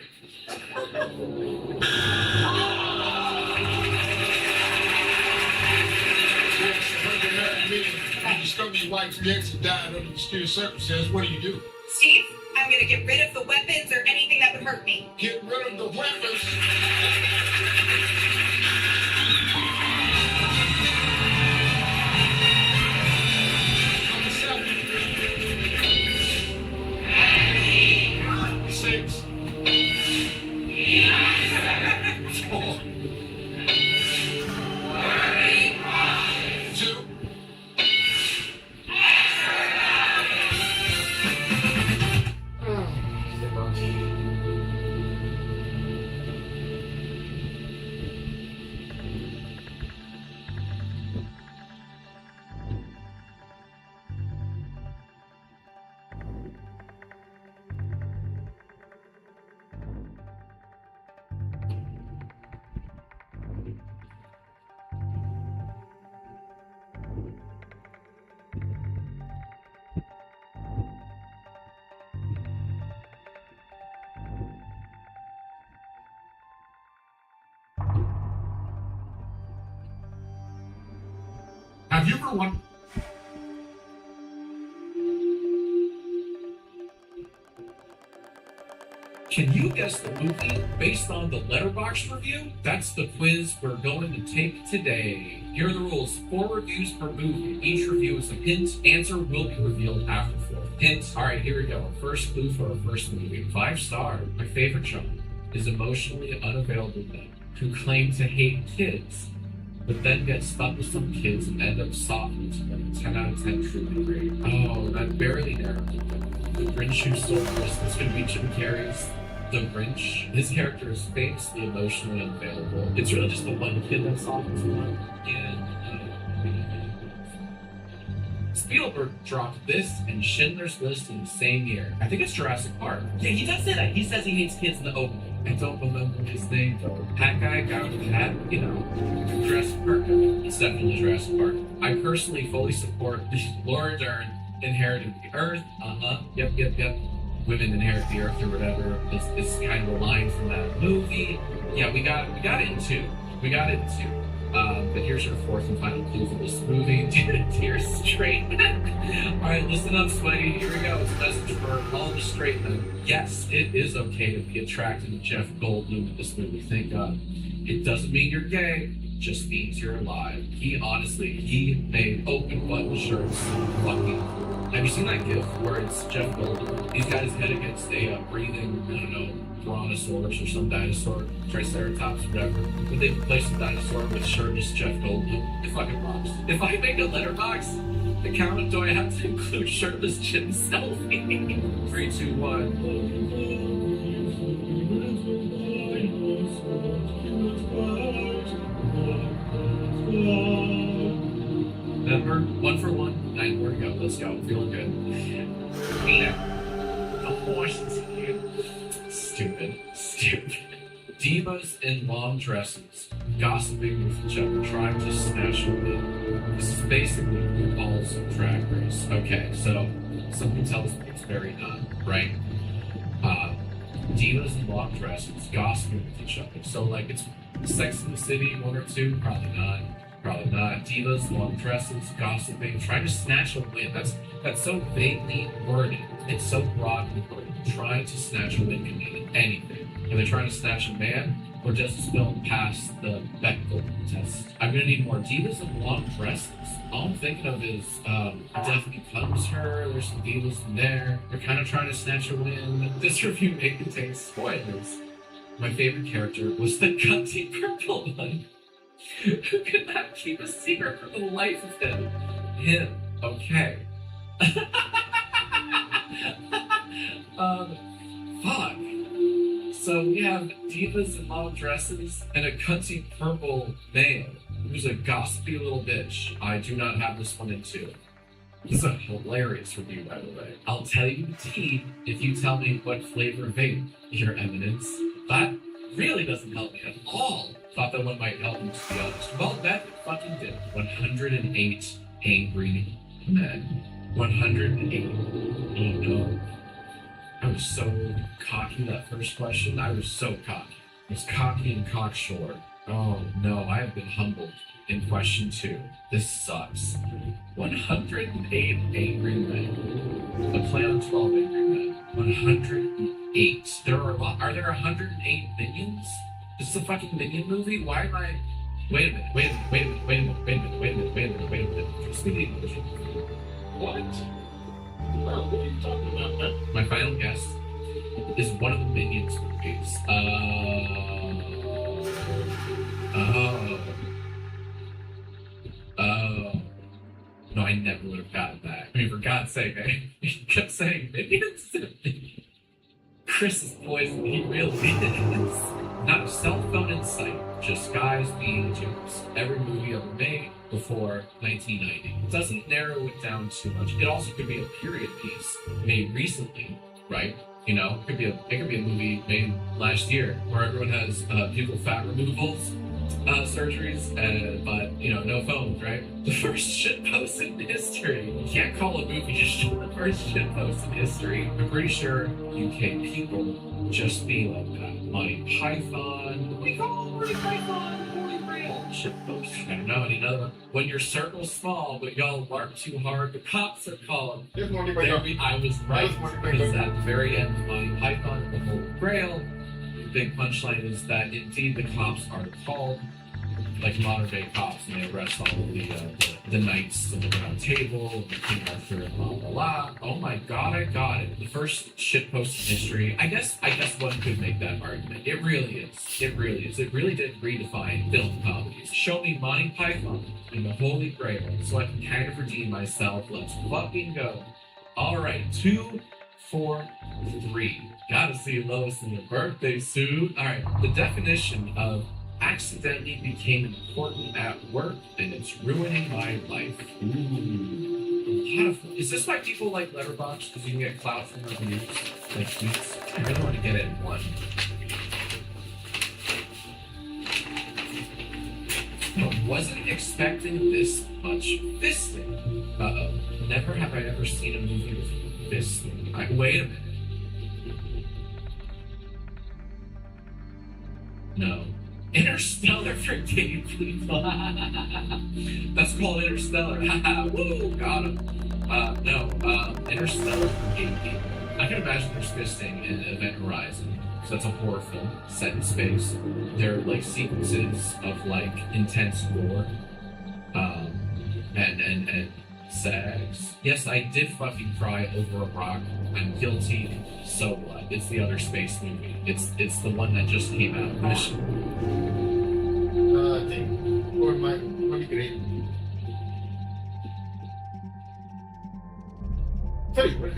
You discover your wife's ex had died under mysterious circumstances. What do? Steve, I'm gonna get rid of the weapons or anything that would hurt me. Get rid of the weapons. Number 7. 6. 4. 2. Have you ever wondered? Can you guess the movie based on the Letterboxd review? That's the quiz we're going to take today. Here are the rules. 4 reviews per movie. Each review is a hint. Answer will be revealed after 4. Hint. Alright, here we go. First clue for our first movie. 5 star. My favorite genre is emotionally unavailable men who claim to hate kids, but then get stuck with some kids and end up softened to them. 10 out of 10 truly great. Oh, that barely narrowed it down. The Grinch Who Stole Christmas could be Jim Carrey's The Grinch. His character is famously emotionally unavailable. It's really just the one kid that softens him up. And Spielberg dropped this and Schindler's List in the same year. I think it's Jurassic Park. Yeah, he does say that. He says he hates kids in the opening. I don't remember his name though. Hat guy with the hat, you know. Jurassic Park. It's definitely Jurassic Park. I personally fully support Laura Dern inheriting the Earth. Yep. Women inherit the Earth or whatever. This is kind of a line from that movie. Yeah, we got it in 2. But here's your 4th and final clue for this movie. Dear straight men. Alright, listen up, Sweaty. Here we go. It's a message for all the straight men. Yes, it is okay to be attracted to Jeff Goldblum in this movie. Thank God. It doesn't mean you're gay. It just means you're alive. He made open button shirts fucking cool. Have you seen that gif where it's Jeff Goldblum? He's got his head against a breathing, I don't know, brontosaurus or some dinosaur, triceratops, whatever. But they replaced the dinosaur with shirtless Jeff Goldblum. It fucking rocks. If I make a letterbox account, do I have to include shirtless Jim selfie? 3, 2, 1. Remember, 1 for 1, 9 more to go. Let's go. Feeling good. Peter, the horse is here. Stupid. Divas in long dresses, gossiping with each other, trying to snatch a win. This is basically RuPaul's Drag Race. Okay, so something tells me it's very not, right? Divas in long dresses, gossiping with each other. So, like, it's Sex in the City 1 or 2? Probably not. Probably not. Divas, long dresses, gossiping, trying to snatch a win. That's so vaguely worded. It's so broadly worded. Trying to snatch a win can mean anything. Are they trying to snatch a man, or does this film pass the Bechdel test? I'm gonna need more divas in long dresses. All I'm thinking of is Death Becomes Her. There's some divas in there. They're kind of trying to snatch a win. This review may contain spoilers. My favorite character was the cunty purple one. Who could not keep a secret for the life of him? Him. Okay. Fuck. So we have divas in long dresses and a cunty purple male who's a gossipy little bitch. I do not have this one in 2. This is a hilarious review, by the way. I'll tell you the tea if you tell me what flavor vape, Your Eminence. That really doesn't help me at all. Thought that one might help me, to be honest. Well, that fucking did. 108 angry men. 108. Oh no. I was so cocky that first question. I was so cocky. I was cocky and cocksure. Oh no, I have been humbled in question 2. This sucks. 108 angry men. A play on 12 angry men. 108. There are a lot. Are there 108 minions? This is a fucking minion movie? Why am I... Wait a minute. Speaking of what? Well, what are you talking about, man? My final guess is one of the Minions movies. No, I never would have gotten that. I mean, for God's sake, he kept saying Minions. Chris is poison. He really is. Not a cell phone in sight, just guys being jokes. Every movie ever made before 1990. It doesn't narrow it down too much. It also could be a period piece made recently, right? You know, it could be a movie made last year where everyone has buccal fat removals, surgeries, but you know, no phones, right? The first shitpost in history. You can't call a movie just the first shitpost in history. I'm pretty sure UK people just be like that. Monty Python. We call Monty Python. Holy Grail. Shitpost. I don't know any other one. When your circle's small, but y'all bark too hard, the cops are calling. I was right, because at the very end of Monty Python and the Holy Grail, the big punchline is that indeed the cops are called, like modern day cops, and they arrest all of the knights in the round table, and the King Arthur, and blah blah blah. Oh my god, I got it. The first shitpost in history. I guess one could make that argument. It really is. It really did redefine film comedies. Show me Monty Python and the Holy Grail, so I can kind of redeem myself. Let's fucking go. All right, 2, 4, 3. Gotta see Lois in the birthday suit. All right, the definition of accidentally became important at work and it's ruining my life. Ooh. Is this why people like Letterboxd? Because you can get clout from reviews, like tweets? I really want to get it in one. I wasn't expecting this much fisting. Uh-oh. Never have I ever seen a movie with fisting. Wait a minute. No. Interstellar for gay people. That's called Interstellar. Woo, got him. Interstellar for gay people. I can imagine there's fisting in Event Horizon, because that's a horror film set in space. There are like sequences of like intense gore, and sex. Yes, I did fucking cry over a rock. I'm guilty. So what? It's the other space movie. It's the one that just came out. Mission. I think for my great. Tell you what.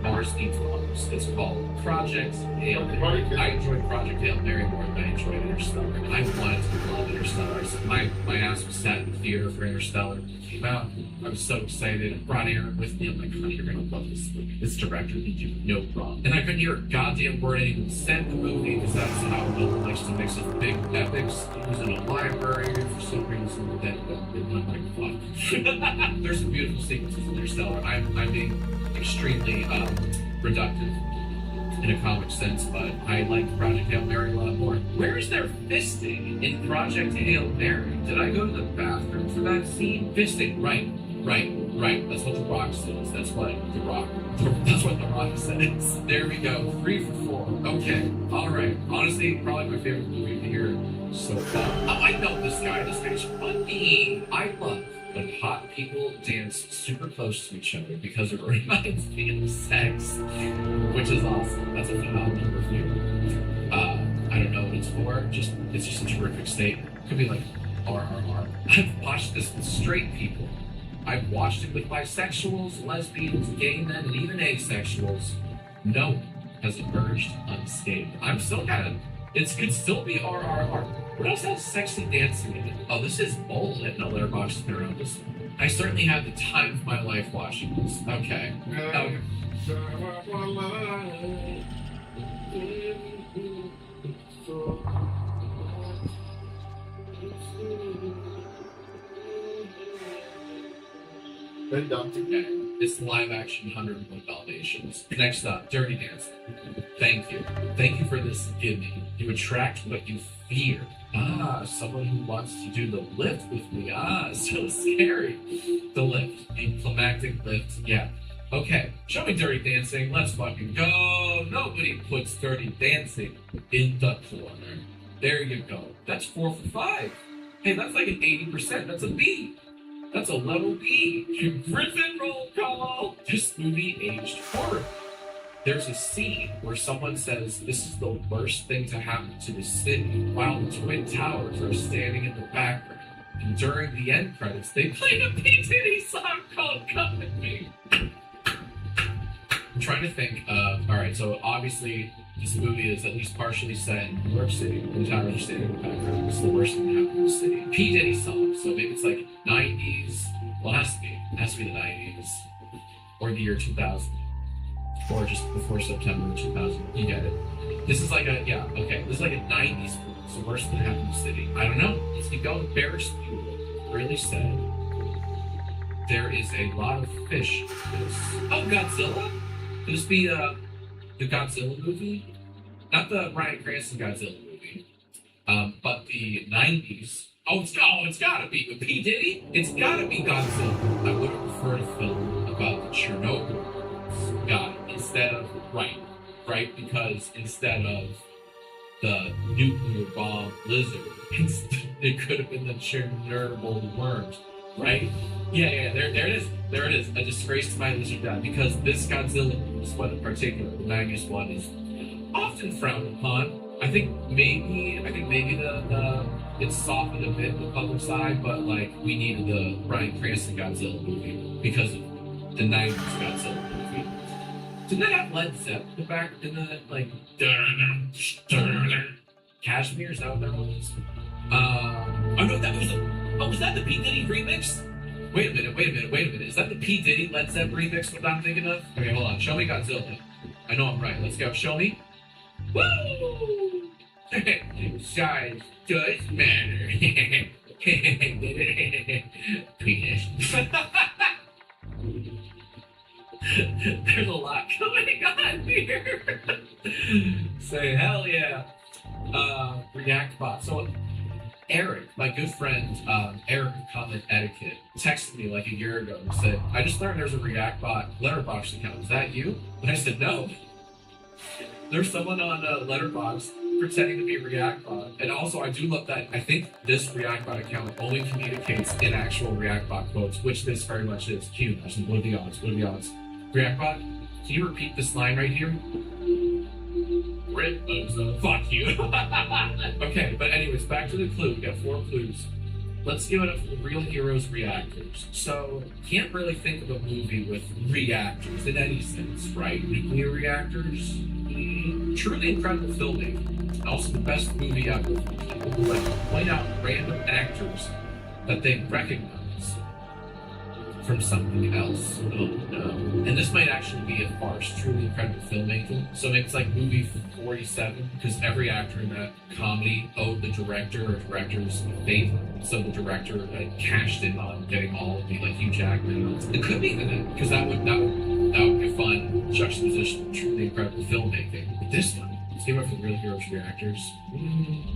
Mars needs Mars. It's called Project Hail Mary. I enjoyed Project Hail Mary more than I enjoyed Interstellar. I wanted to love Interstellar. My ass was sat in the theater for Interstellar when it came out. I was so excited. I brought Aaron with me. I'm like, honey, you're gonna love this movie. This director did you no problem. And I couldn't hear a goddamn word anyone said in the movie because that's how Nolan likes to mix up big epics. He was in a library for some reason. Then I'm like, fuck. There's some beautiful sequences in Interstellar. I'm being extremely reductive in a comic sense, but I like Project Hail Mary a lot more. Where is there fisting in Project Hail Mary? Did I go to the bathroom for that scene? Fisting, right. That's what The Rock says. That's what The Rock says. There we go. 3 for 4. Okay. Alright. Honestly, probably my favorite movie to hear so far. Oh, I know this guy. This guy's funny. I love when hot people dance super close to each other because it reminds me of sex, which is awesome. That's a phenomenal review. I don't know what it's for. It's just a terrific statement. Could be like RRR. I've watched this with straight people. I've watched it with bisexuals, lesbians, gay men, and even asexuals. No one has emerged unscathed. I'm still kind of. It could still be RRR. What else has sexy dancing in it? Oh, this is bold. No Letterboxd has been around this. I certainly had the time of my life watching this. Okay. Been done. Okay. It's live action 101 Dalmatians. Next up, Dirty Dancing. Thank you. Thank you for this giving. You attract what you fear. Someone who wants to do the lift with me. So scary. The lift. The climactic lift. Yeah. Okay. Show me Dirty Dancing. Let's fucking go. Nobody puts Dirty Dancing in the corner. There you go. That's 4 for 5. Hey, that's like an 80%. That's a B. That's a level B. Griffin roll call. This movie aged horribly. There's a scene where someone says this is the worst thing to happen to the city while the Twin Towers are standing in the background. And during the end credits, they play a P. Diddy song called Come With Me. I'm trying to think of, alright, so obviously this movie is at least partially set in New York City. The towers are standing in the background. It's the worst thing to happen in the city. P. Diddy song, so maybe it's like 90s. Well, it has to be. It has to be the 90s. Or the year 2000. Or just before September 2000. You get it. This is like a, yeah, okay. This is like a 90s movie. It's the worst thing that happened in the city. I don't know. Let's keep going. Ferris Bueller really said there is a lot of fish in this. Oh, Godzilla? Could this be the Godzilla movie? Not the Bryan Cranston Godzilla movie. But the 90s. It's gotta be. With P. Diddy? It's gotta be Godzilla. I would have preferred a film about the Chernobyl. Got it. Instead of, right, because instead of the nuclear bomb lizard, it could have been the Chernobyl worms, right? Yeah, there it is. A disgrace to my lizard dad, because this Godzilla one in particular, the 90s one, is often frowned upon. I think maybe the it's softened a bit in the public side, but like we needed the Bryan Cranston Godzilla movie because of the 90s Godzilla movie. Did that have Led Zeppelin in the back? Didn't that like Kashmir? Is that what that was? Was that the P. Diddy remix? Wait a minute. Is that the P. Diddy Led Zeppelin remix what I'm thinking of? Okay, hold on. Show me Godzilla. I know I'm right. Let's go. Show me. Woo! Size does matter. Penis. There's a lot going on here. Say hell yeah. React bot. So Eric, my good friend, Eric of Comment Etiquette, texted me like a year ago and said, I just learned there's a React bot Letterboxd account. Is that you? And I said, no. There's someone on Letterboxd pretending to be React bot. And also, I do love that. I think this React bot account only communicates in actual React bot quotes, which this very much is. Q. I said, what are the odds? React bot, can you repeat this line right here? Rip, fuck you. Okay, but anyways, back to the clue. We got 4 clues. Let's give it up for the Real Heroes reactors. So, can't really think of a movie with reactors in any sense, right? Nuclear reactors? Truly incredible filmmaking. And also the best movie ever. People who like point out random actors that they recognize. from something else. Oh no. And this might actually be a farce, truly incredible filmmaking. So it's like movie 47, because every actor in that comedy owed the director or director's a favor. So the director cashed in on getting all of the like Hugh Jackman. It could be that, because that would be a fun juxtaposition of truly incredible filmmaking. But this one, Save It for the Real Heroes Reactors,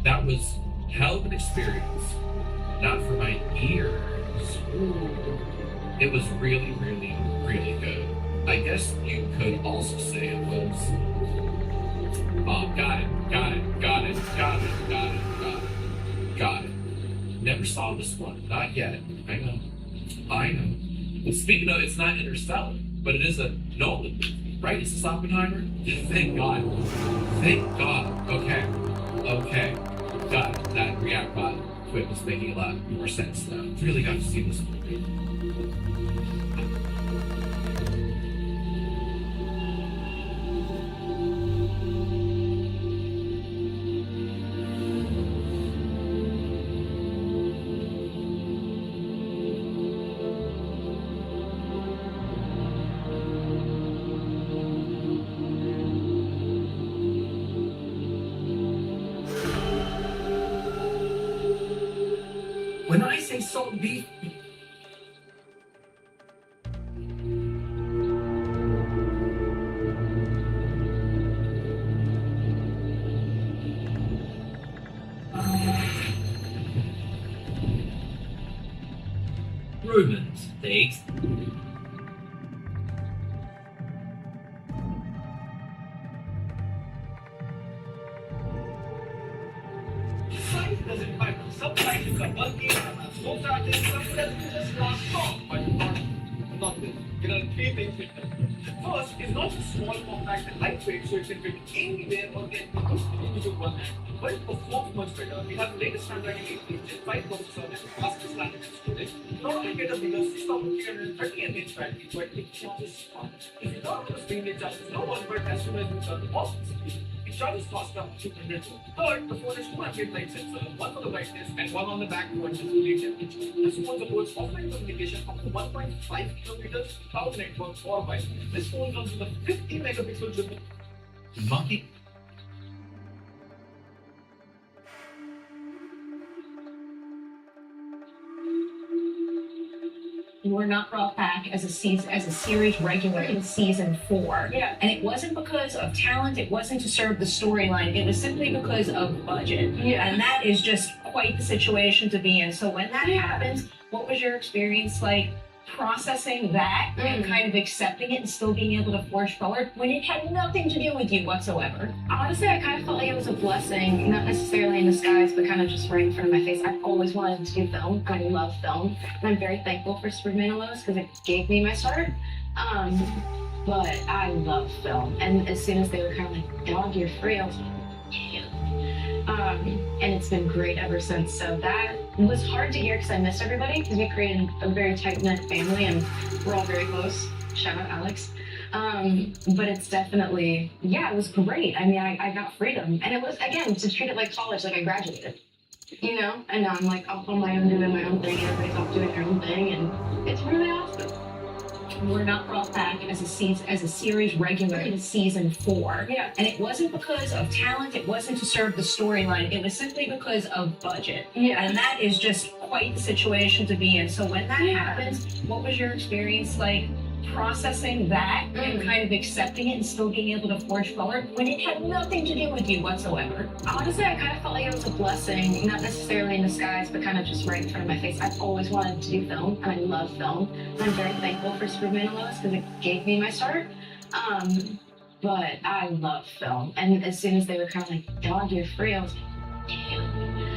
that was hell of an experience. Not for my ears. It was really, really, really good. I guess you could also say it was. Got it. Never saw this one. Not yet. I know. But speaking of, it's not Interstellar, but it is a Nolan movie, right? It's a Oppenheimer. Thank God. Okay. Got it. That React Bot quit was making a lot more sense now. Really got to see this movie. When I say salt beef, Romans 8. Science doesn't matter. Sometimes you got lucky, most are things, sometimes you just got strong, but not this. There are three things with them. First, it's not a small, compact, and lightweight, so it can fit anywhere or get into one hand. But it performs much better. We have the latest Snapdragon 8 Gen 5 processor and fastest standard storage. Not only get a bigger 6,330 mAh battery, but it charges fast. If you don't have a screen, it charges no one, but as soon as you turn the power speed, it charges faster up to 200 volts. Third, the phone has two ambient light sensors, one for the brightness and one on the back to adjust the temperature. This phone supports offline communication up to 1.5 kilometers without network or Wi-Fi. This phone comes with a 50 megapixel triple. Monkey? We're not brought back as a series regular in season 4. Yeah. And it wasn't because of talent, it wasn't to serve the storyline, it was simply because of budget. Yeah. And that is just quite the situation to be in. So when that happens, what was your experience like processing that and kind of accepting it and still being able to forge forward when it had nothing to do with you whatsoever? Honestly, I kind of felt like it was a blessing, not necessarily in disguise, but kind of just right in front of my face. I've always wanted to do film. I love film. And I'm very thankful for Superman and Lois because it gave me my start. But I love film. And as soon as they were kind of like, dog, you're free, I was like, damn. And it's been great ever since. So that was hard to hear because I missed everybody because we created a very tight-knit family and we're all very close. Shout out Alex. But it's definitely, it was great. I mean, I got freedom. And it was, again, to treat it like college, like I graduated. You know? And now I'm like off on my own doing my own thing. Everybody's off doing their own thing. And it's really awesome. We're not brought back as a series regular in season 4. Yeah. And it wasn't because of talent, it wasn't to serve the storyline, it was simply because of budget. Yeah. And that is just quite the situation to be in. So when that happens, what was your experience like processing that and kind of accepting it and still being able to forge forward when it had nothing to do with you whatsoever? Honestly, I kind of felt like it was a blessing, not necessarily in disguise, but kind of just right in front of my face. I've always wanted to do film, and I love film. And I'm very thankful for Superman and Lois because it gave me my start. But I love film. And as soon as they were kind of like, dog, you're free, I was like, damn.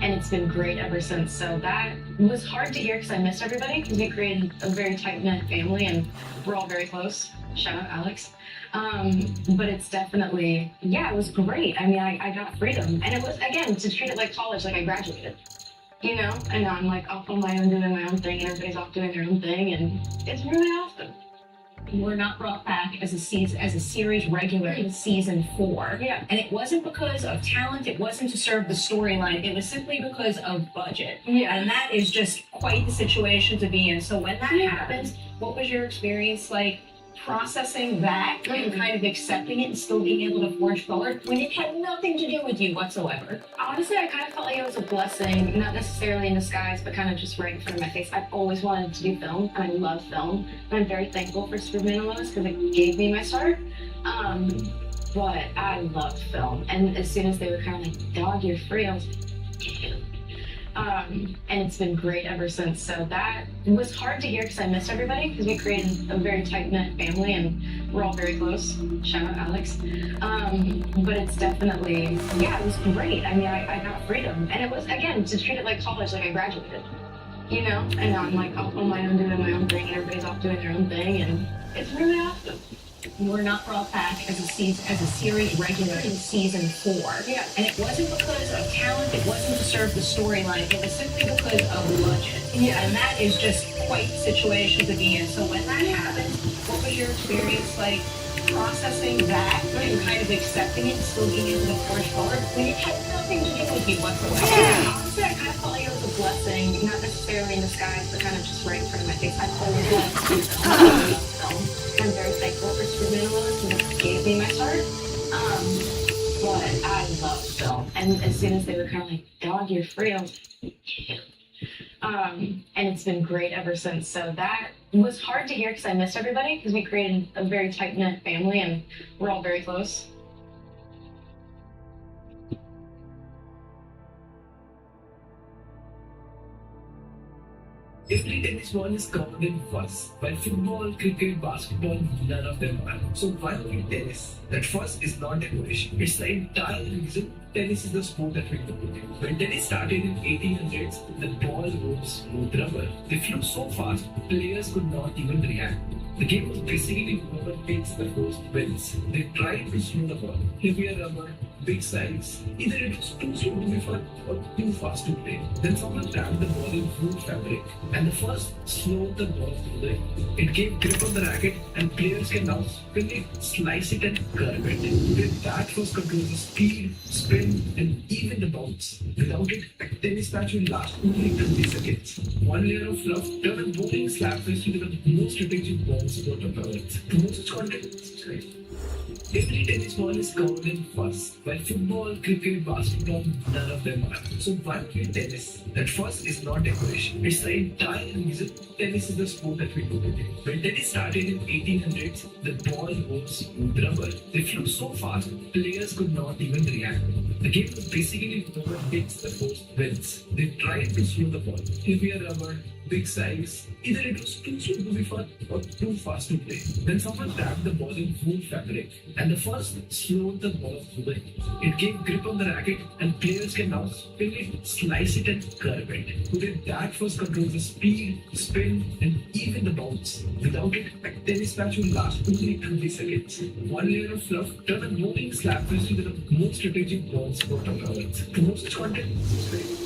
And it's been great ever since. So that was hard to hear because I missed everybody because we created a very tight-knit family and we're all very close. Shout out Alex. But it's definitely, it was great. I mean, I got freedom. And it was, again, to treat it like college, like I graduated. You know? And now I'm like off on my own doing my own thing and everybody's off doing their own thing and it's really awesome. were not brought back as a series regular in season 4. Yeah. And it wasn't because of talent, it wasn't to serve the storyline, it was simply because of budget. Yeah. And that is just quite the situation to be in. So when that happens, what was your experience like processing that and kind of accepting it and still being able to forge forward when it had nothing to do with you whatsoever? Honestly, I kind of felt like it was a blessing, not necessarily in disguise, but kind of just right in front of my face. I've always wanted to do film, and I love film, and I'm very thankful for Superman Lois because it gave me my start. But I loved film, and as soon as they were kind of like, "Dog, you're free," I was like, "Damn." And it's been great ever since. So that was hard to hear because I missed everybody because we created a very tight-knit family and we're all very close. Shout out Alex. But it's definitely, yeah, it was great. I mean, I got freedom. And it was, again, to treat it like college, like I graduated. You know? And now I'm like off on my own doing my own thing and everybody's off doing their own thing and it's really awesome. Were not brought back as a series regular in season 4. Yeah. And it wasn't because of talent, it wasn't to serve the storyline, it was simply because of budget. Yeah. And that is just quite the situation to be in. So when that happens, what was your experience like processing that and kind of accepting it and still being able to forge forward when it had nothing to do with you whatsoever? Yeah. Honestly, I kind of felt like it was a blessing, not necessarily in disguise, but kind of just right in front of my face. I've always wanted to do film. I love film. I'm very thankful for Superman Lois because it gave me my start. But I love film, and as soon as they were kind of like, "Dog, you're free," I was like, "Yeah." And it's been great ever since. So that was hard to hear because I missed everybody because we created a very tight-knit family and we're all very close. Every tennis ball is covered in fuss, while football, cricket, basketball, none of them are. So why only tennis? That fuss is not decoration. It's the entire reason tennis is the sport that we do. When tennis started in 1800s, the ball was smooth rubber. They flew so fast, players could not even react. The game was basically whoever takes the first wins. They tried to slow the ball. Heavier rubber, big size. Either it was too slow to be fun or too fast to play. Then someone tapped the ball in wool fabric, and the first slowed the ball through the air. It gave grip on the racket, and players can now spin it, slice it, and curve it. With that first control the speed, spin, and even the bounce. Without it, a tennis match will last only 20 seconds. One layer of fluff turn a bowling slap face into the most strategic ball sport on earth. To most its content, subscribe. Every tennis ball is covered in fuss, while football, cricket, basketball, none of them are. So why play tennis? That fuss is not decoration. It's the entire reason tennis is the sport that we do today. When tennis started in 1800s, the ball was smooth rubber. They flew so fast, players could not even react. The game was basically whoever takes the first wins. They tried to slow the ball. Heavier rubber, big size. Either it was too slow to be fun or too fast to play. Then someone tapped the ball in wool fabric, and the first slowed the ball through the air. It gave grip on the racket, and players can now spin it, slice it, and curve it. Who did that first controls the speed, spin, and even the bounce. Without it, a tennis match will last only 20 seconds. One layer of fluff turn a bowling slap face into the most strategic ball sport on earth. To most content, subscribe.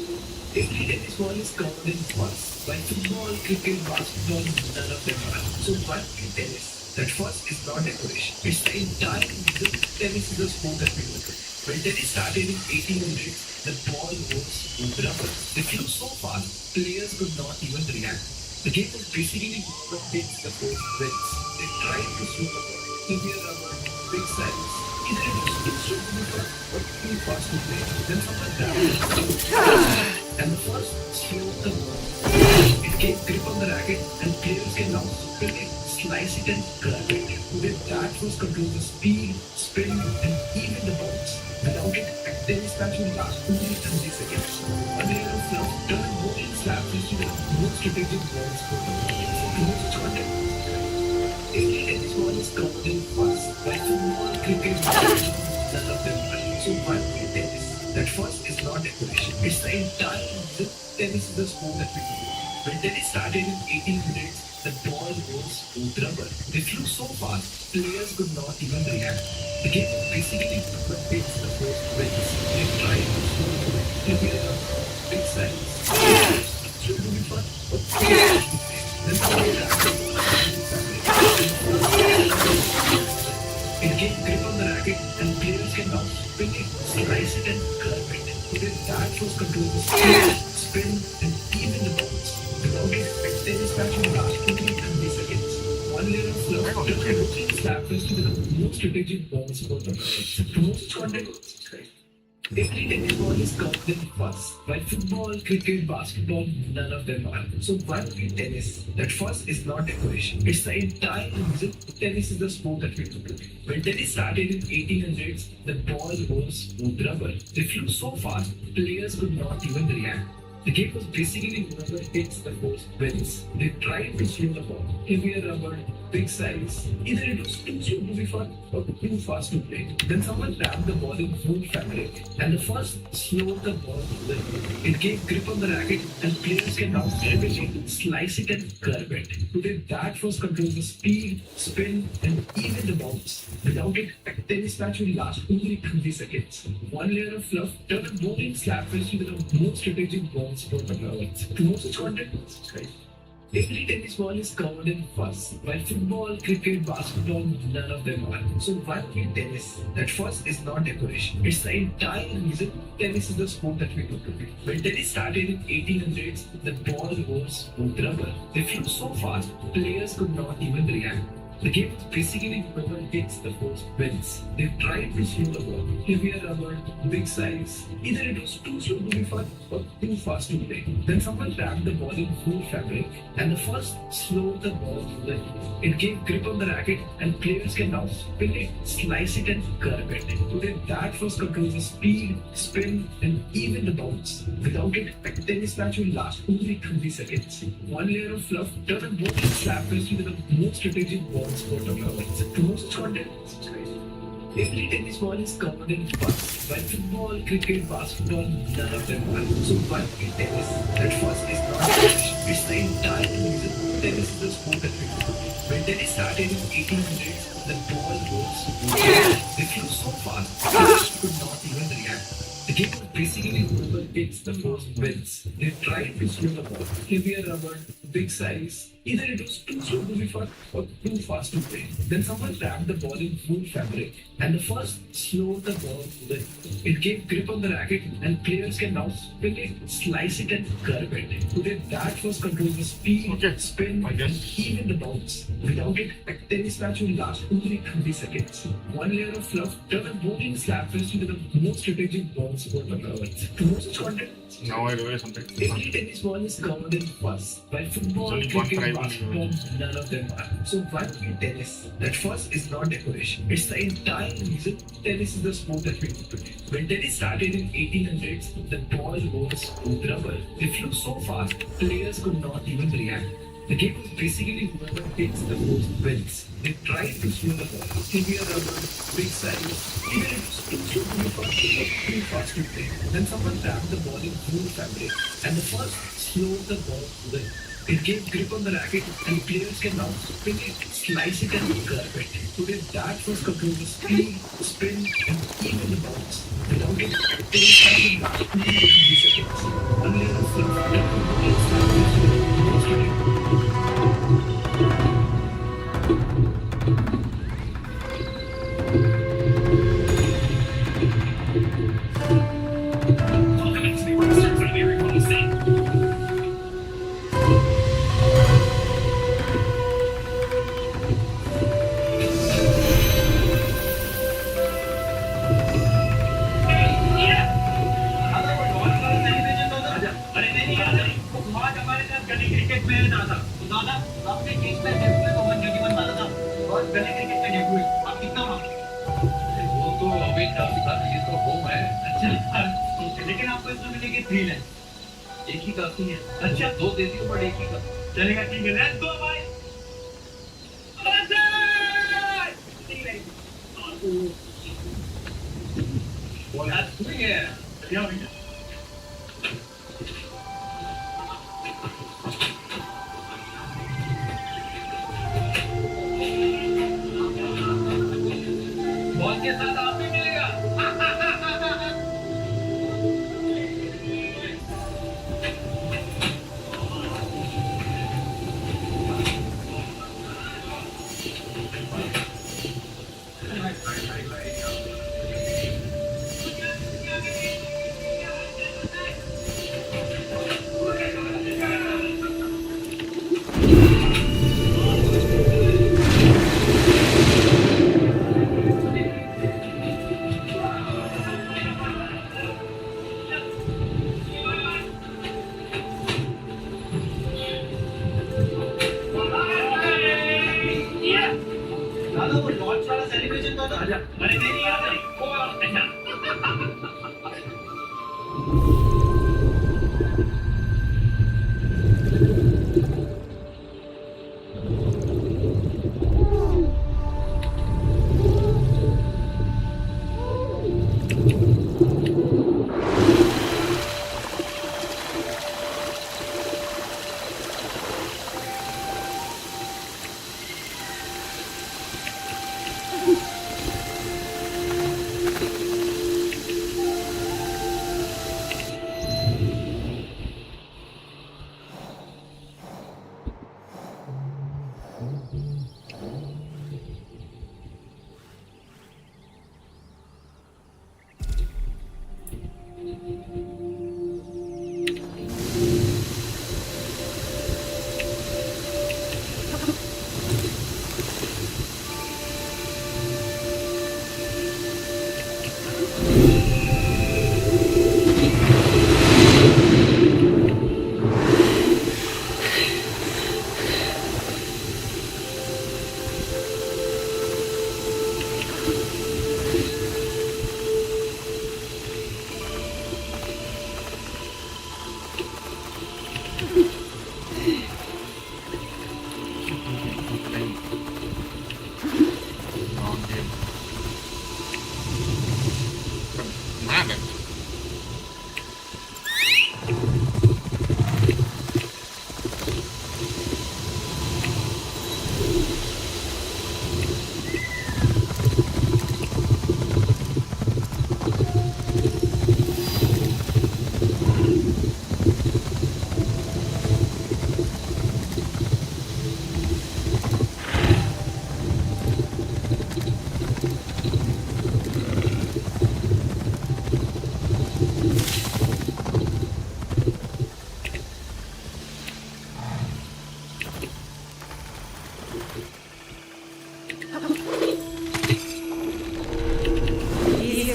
Every tennis ball is covered in fuss, while football, cricket, basketball, none of them are. So why play tennis? That fuss is not decoration. It's the entire reason tennis is the sport that we do. When tennis started in 1800s, the ball was smooth rubber. They flew so fast, players could not even react. The game was basically whoever takes the first wins. They tried to slow the ball. Heavier rubber, big size. Either it was too slow to be fun or too fast to play. Then someone tapped and the first slowed the ball. It gave grip on the racket, and players can now spin it, slice it, and curve it. With that first control the speed, spin, and even the bounce. Without it, a tennis match will last only 20 seconds. One layer of fluff turn a bowling slap into the most strategic ball sport on earth. To most content, every tennis ball is covered in fuss, while football, cricket, basketball, none of them are. So why play tennis? That fuss is not decoration. It's the entire reason tennis is the sport that we do. When tennis started in 1800s, the ball was smooth rubber. They flew so fast, players could not even react. The game was basically whoever takes the first wins. They tried to slow the ball. Heavier rubber, big size. Should it be fun? Then someone tapped the ball in fabric. on the racket and players can now spin it, slice it and curve it. Today that force controls the speed, spin and even the bounce. Without it, a tennis match will last only 30 seconds. One layer of fluff just rotates slap fist with the most strategic balls for the most content. Every tennis ball is covered in fuss, while football, cricket, basketball, none of them are. So why in tennis? That fuss is not decoration. It's the entire reason tennis is the sport that we do. When tennis started in 1800s, the ball was smooth rubber. They flew so fast, players could not even react. The game was basically whoever hits the most wins. They tried to slow the ball. Heavier rubber, big size. Either it was too slow to be fun or too fast to play. Then someone wrapped the ball in wool fabric and the first slowed the ball to the It gave grip on the racket and players can now it, slice it and curve it. Today that force controls the speed, spin and even the bounce. Without it, a tennis match will last only 30 seconds. One layer of fluff turned a bowling slap fist into the most strategic ball sport of our lives. To most its content, subscribe. Every tennis ball is covered in fuss, while football, cricket, basketball, none of them are. So why play tennis? That fuss is not decoration. It's the entire reason tennis is the sport that we do today. When tennis started in 1800s, the ball was smooth rubber. They flew so fast, players could not even react. The game was basically whoever hits the most wins. They tried to slow the ball. Heavier rubber, big size. Either it was too slow to be fun or too fast to play. Then someone wrapped the ball in wool fabric and the first slowed the ball to the It gave grip on the racket and players can now spin it, slice it and curve it. Today that force controls the speed, spin and even the bounce. Without it, a tennis match will last only 30 seconds. One layer of fluff turned a bowling slap fist into the most strategic ball sport of our lives. To most content, subscribe. Every tennis ball is covered in fuss, while football, cricket, basketball, none of them are. So why play tennis? That fuss is not decoration. It's the entire reason tennis is the sport that we do. When tennis started in 1800s, the ball was they flew so fast, players could not even react. The game was basically whoever hits the most wins. They tried to slow the ball. Heavier rubber, big size. Either it was too slow to be fun or too fast to play. Then someone wrapped the ball in wool fabric and the first slowed the ball to the It gave grip on the racket and players can now spin it, slice it and curve it. Today that force controls the speed, spin and even the bounce. Without it, a tennis match will last only 30 seconds. One layer of fluff turned a bowling slap fist into the most strategic ball sport of our lives. To most content, No, I do it something. every tennis ball is covered in fuss, while football, Only cricket, one basketball, none of them are. So why play tennis? That fuss is not decoration. It's the entire reason tennis is the sport that we do today. When tennis started in 1800s, the ball was smooth rubber. They flew so fast, players could not even react. The game was basically whoever hits the most wins. They tried to slow the ball. Heavier rubber, big size. Even if it's too slow to be fast or too fast to play. Then someone wrapped the ball in wool fabric and the first slowed the ball to the It gave grip on the racket and players can now spin it, slice it and curve it. Today that was controls the speed, spin and even the bounce. Without it, tennis match will last only 30 seconds. One layer of fluff that could be established with most लेकिन आपको इसमें मिलेगी 3 line एक ही काफी है अच्छा 2 दे दियो but एक ही का चलेगा ठीक है लेट्स गो भाई Well, that's doing it. Yeah, we ball के साथ आप भी मिलेगा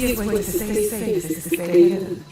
easiest way to stay safe is to stay hidden.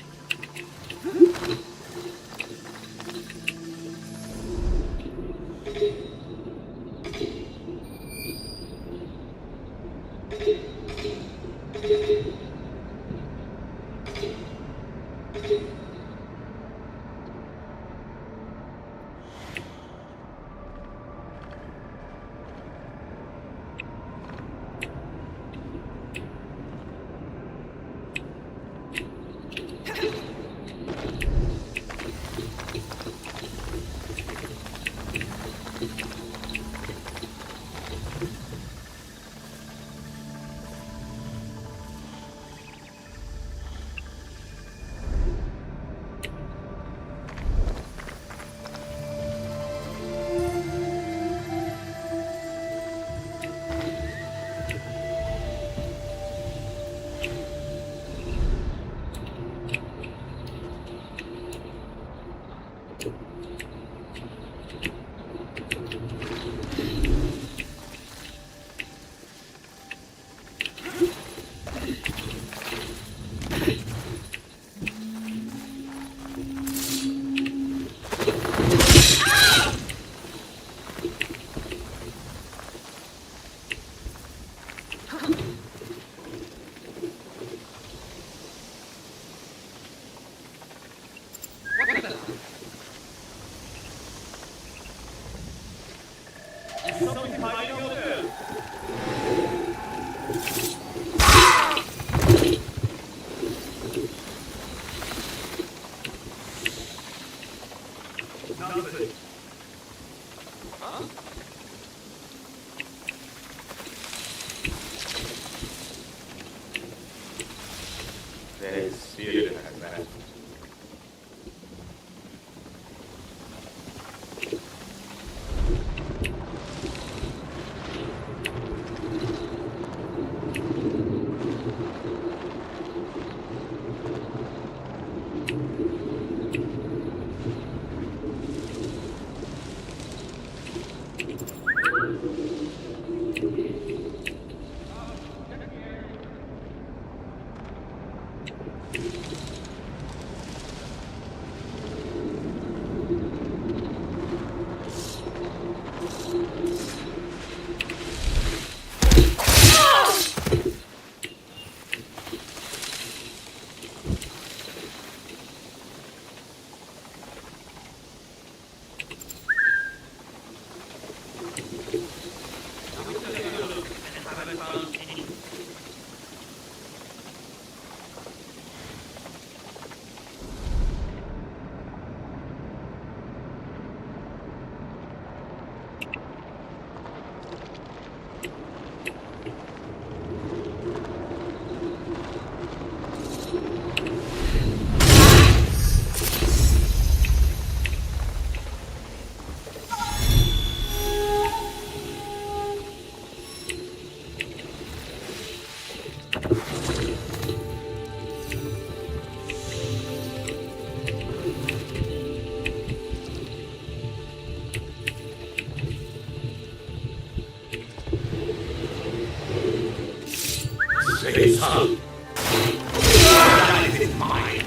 face up. That is mine.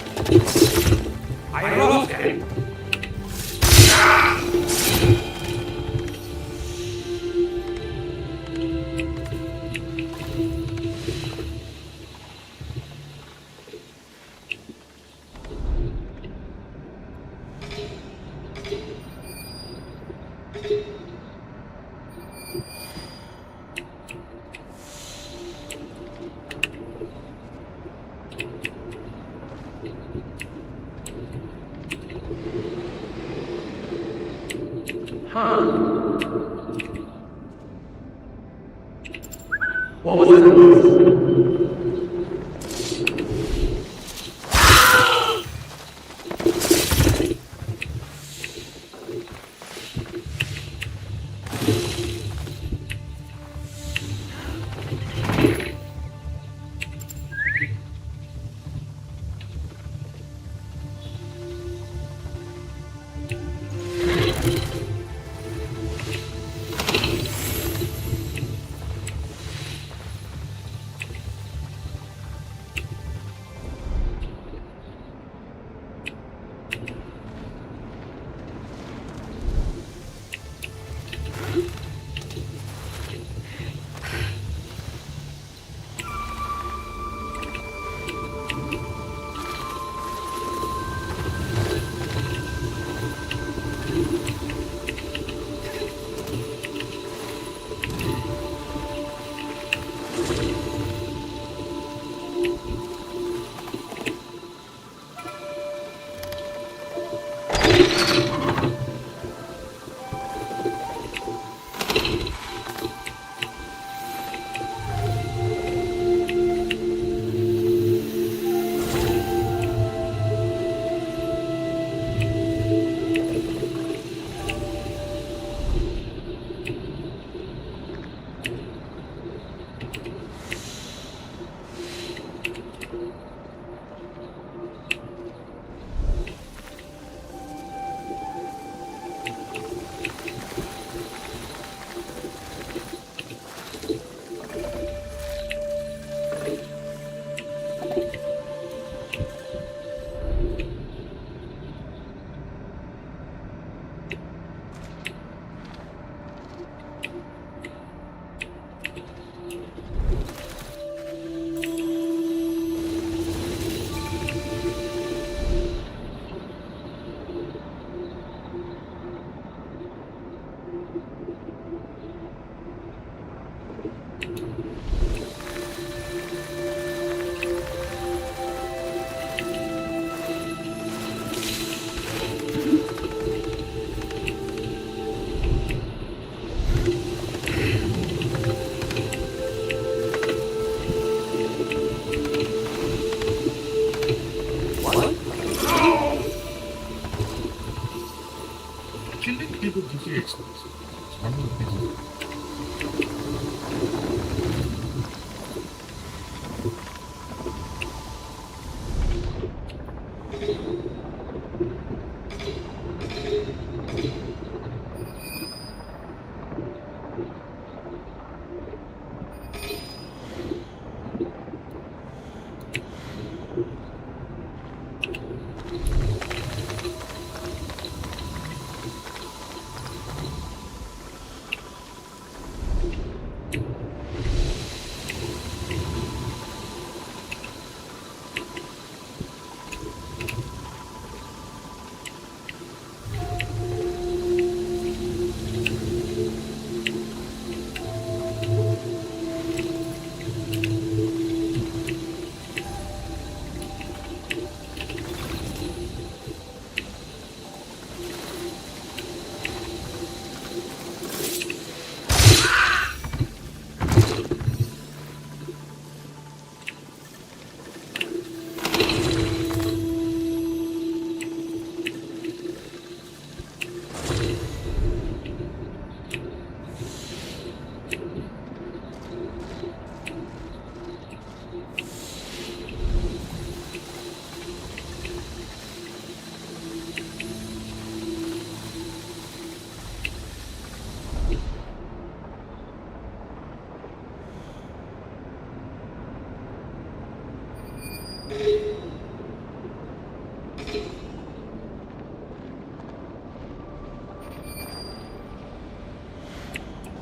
I love them. What was that noise?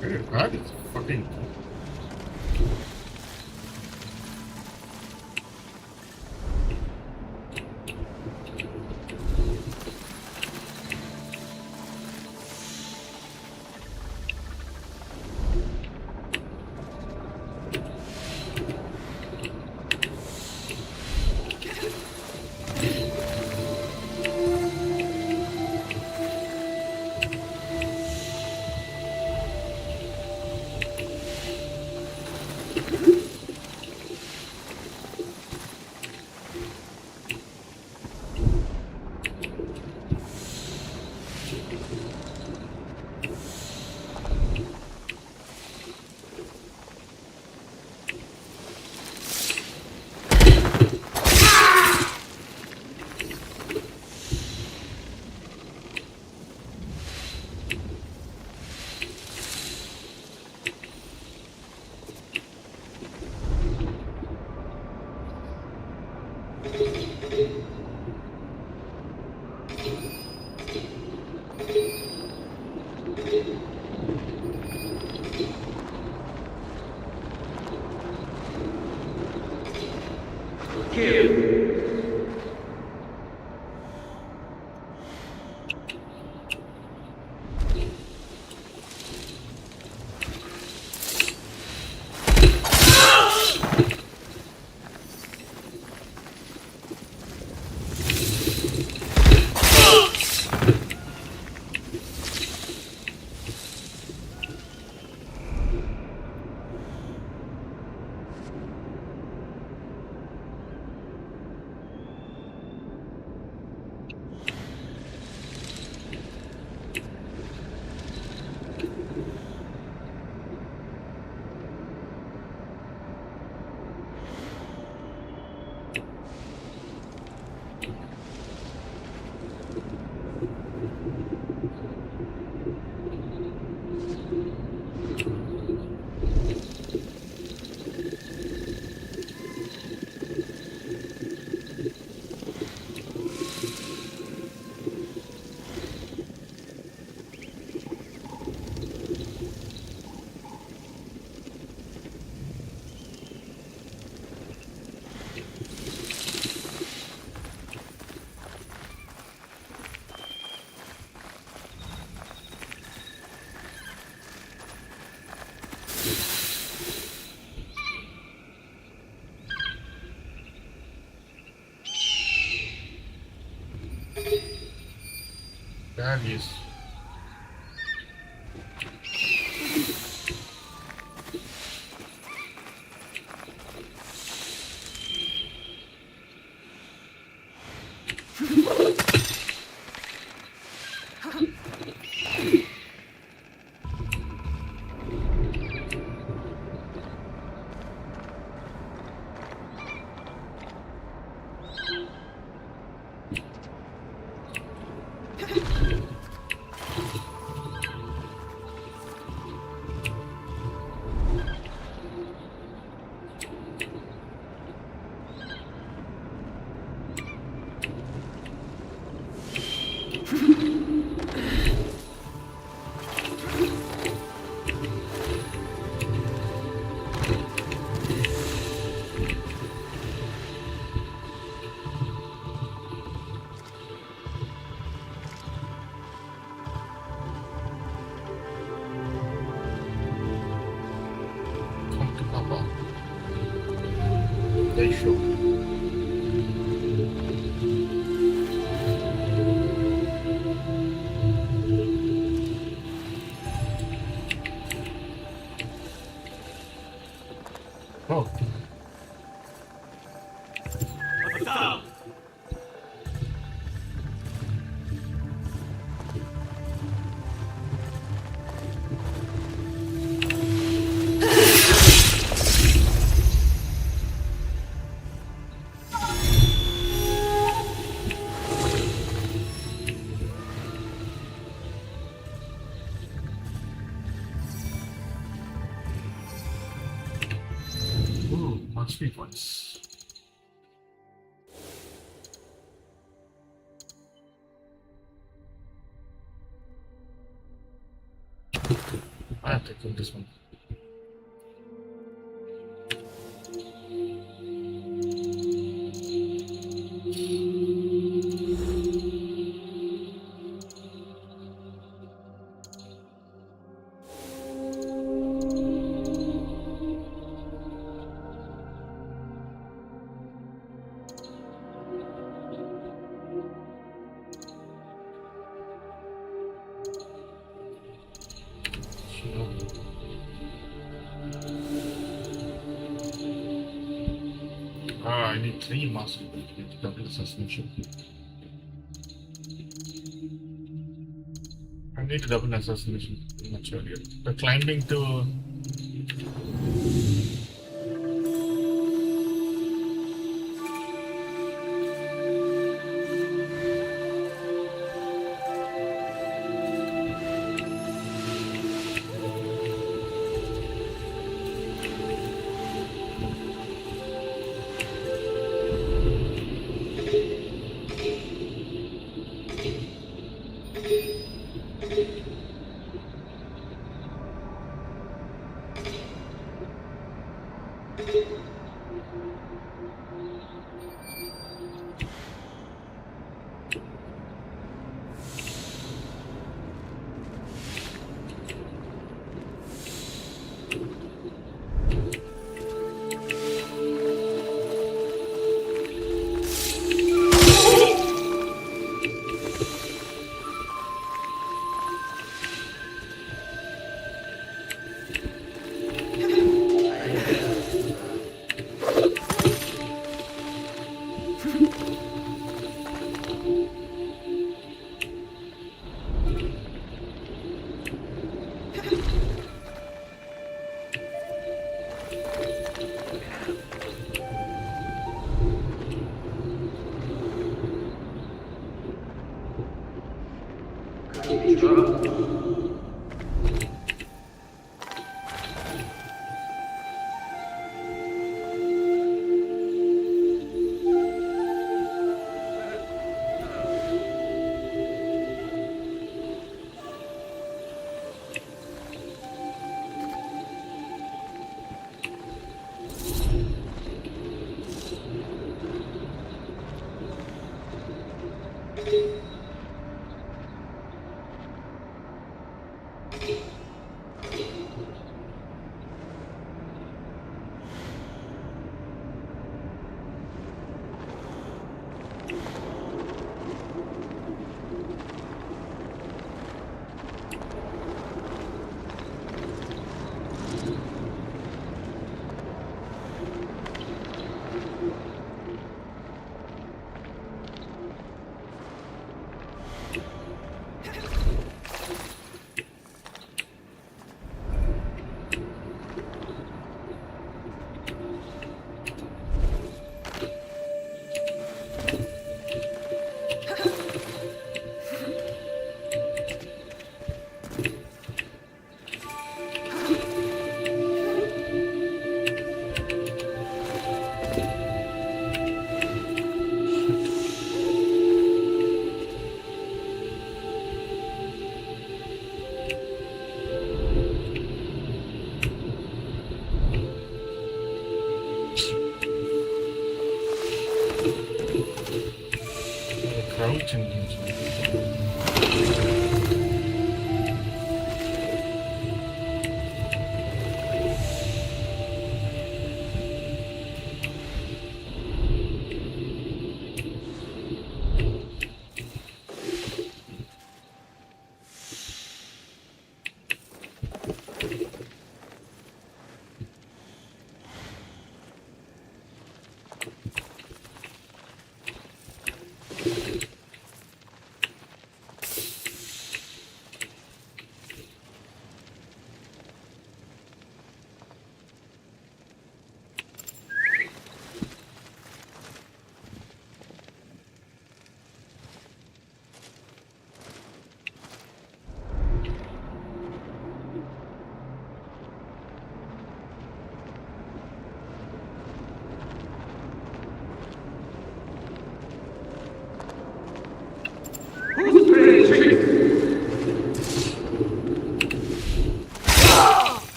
Dude, that is fucking. Values. Oh. Ooh, on speed points. I Yeah, take this one. I need 3 muscle with double assassination. I need double assassination much earlier. The climbing to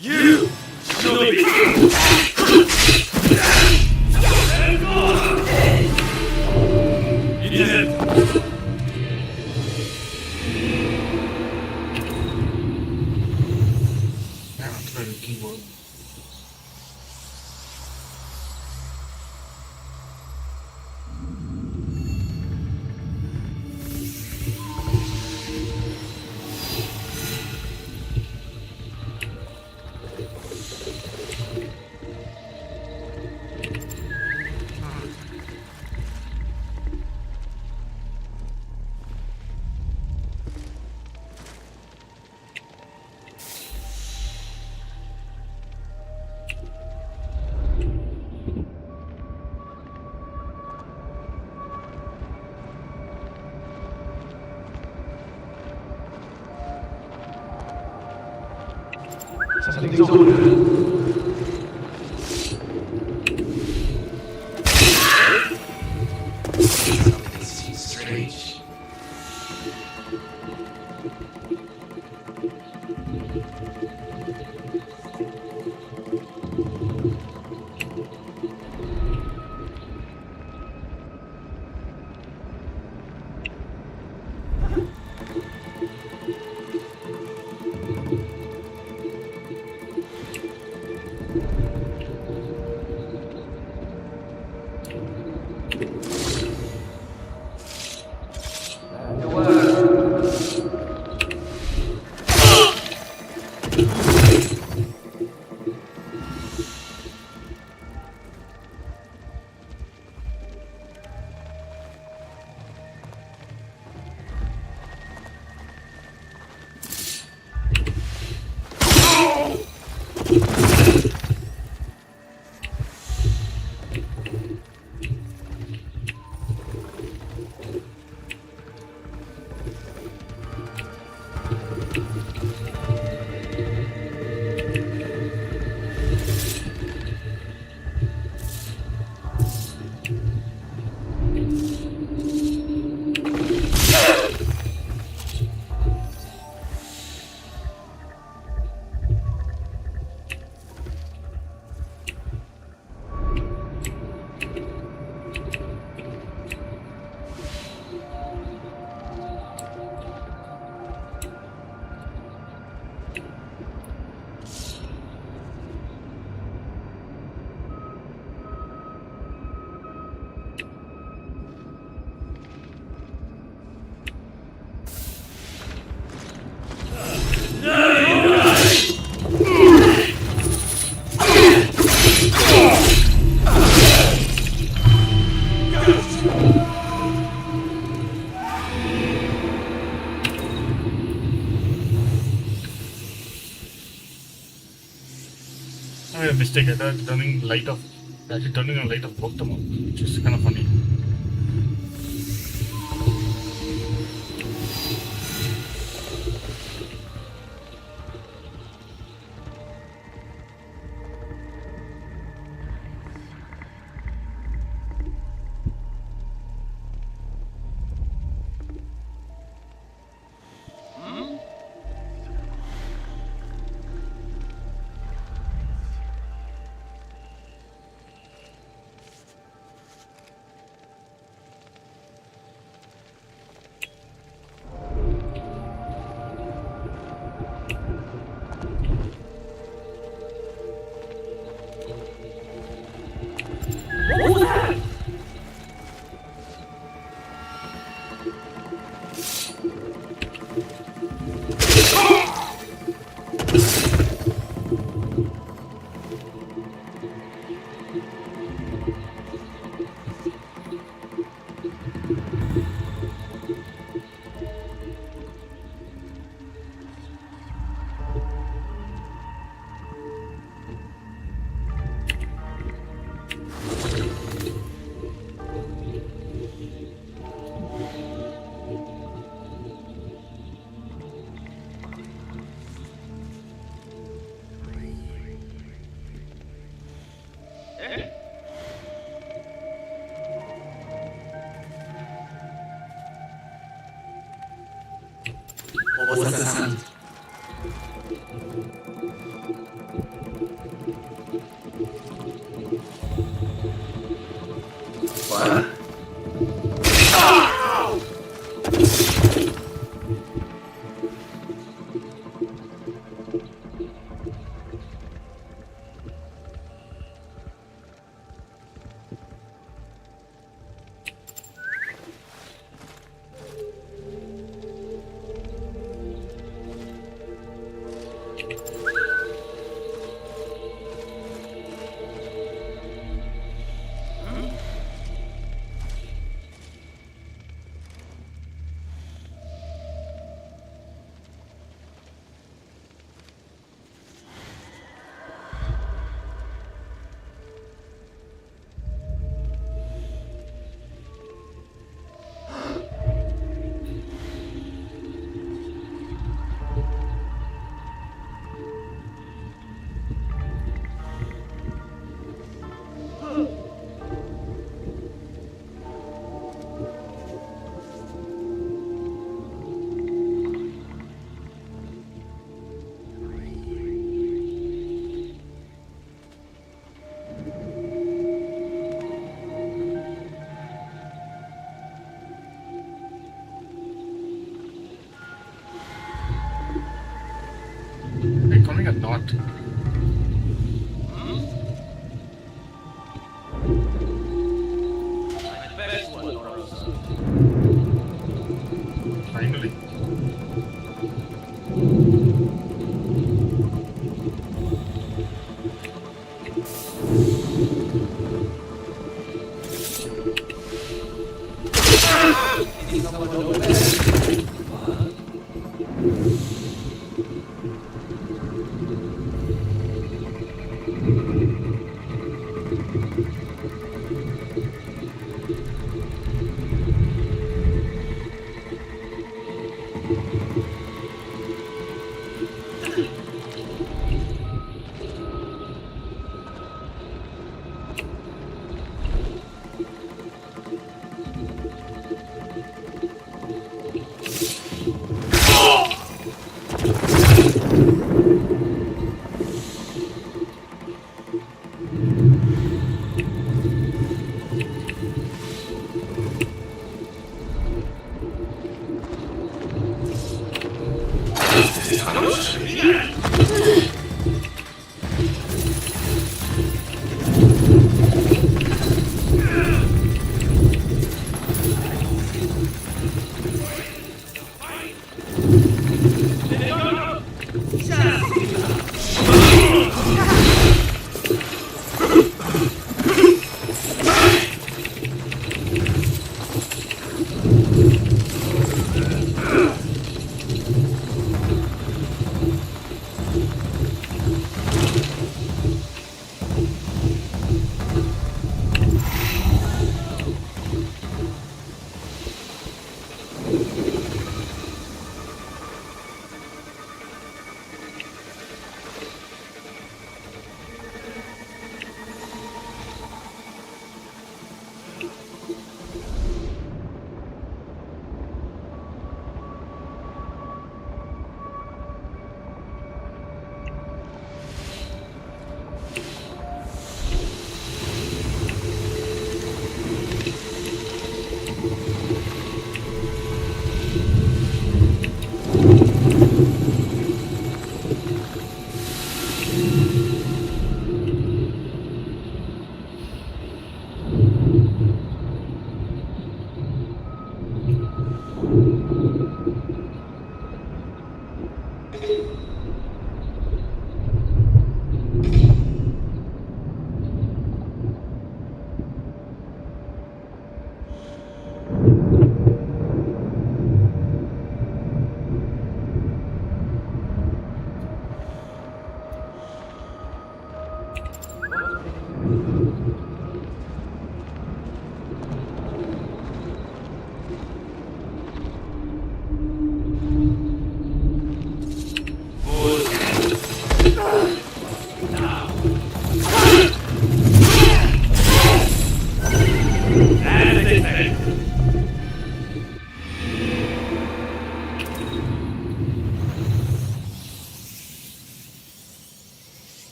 You! Shinobi! Hang on! You did it! Keyboard. Something's on. Something strange. I made a mistake. I thought turning light off, actually turning on light off both them on, which is kind of funny. さん。What? Becoming a dot. Finally.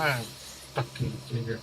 I'm stuck in here.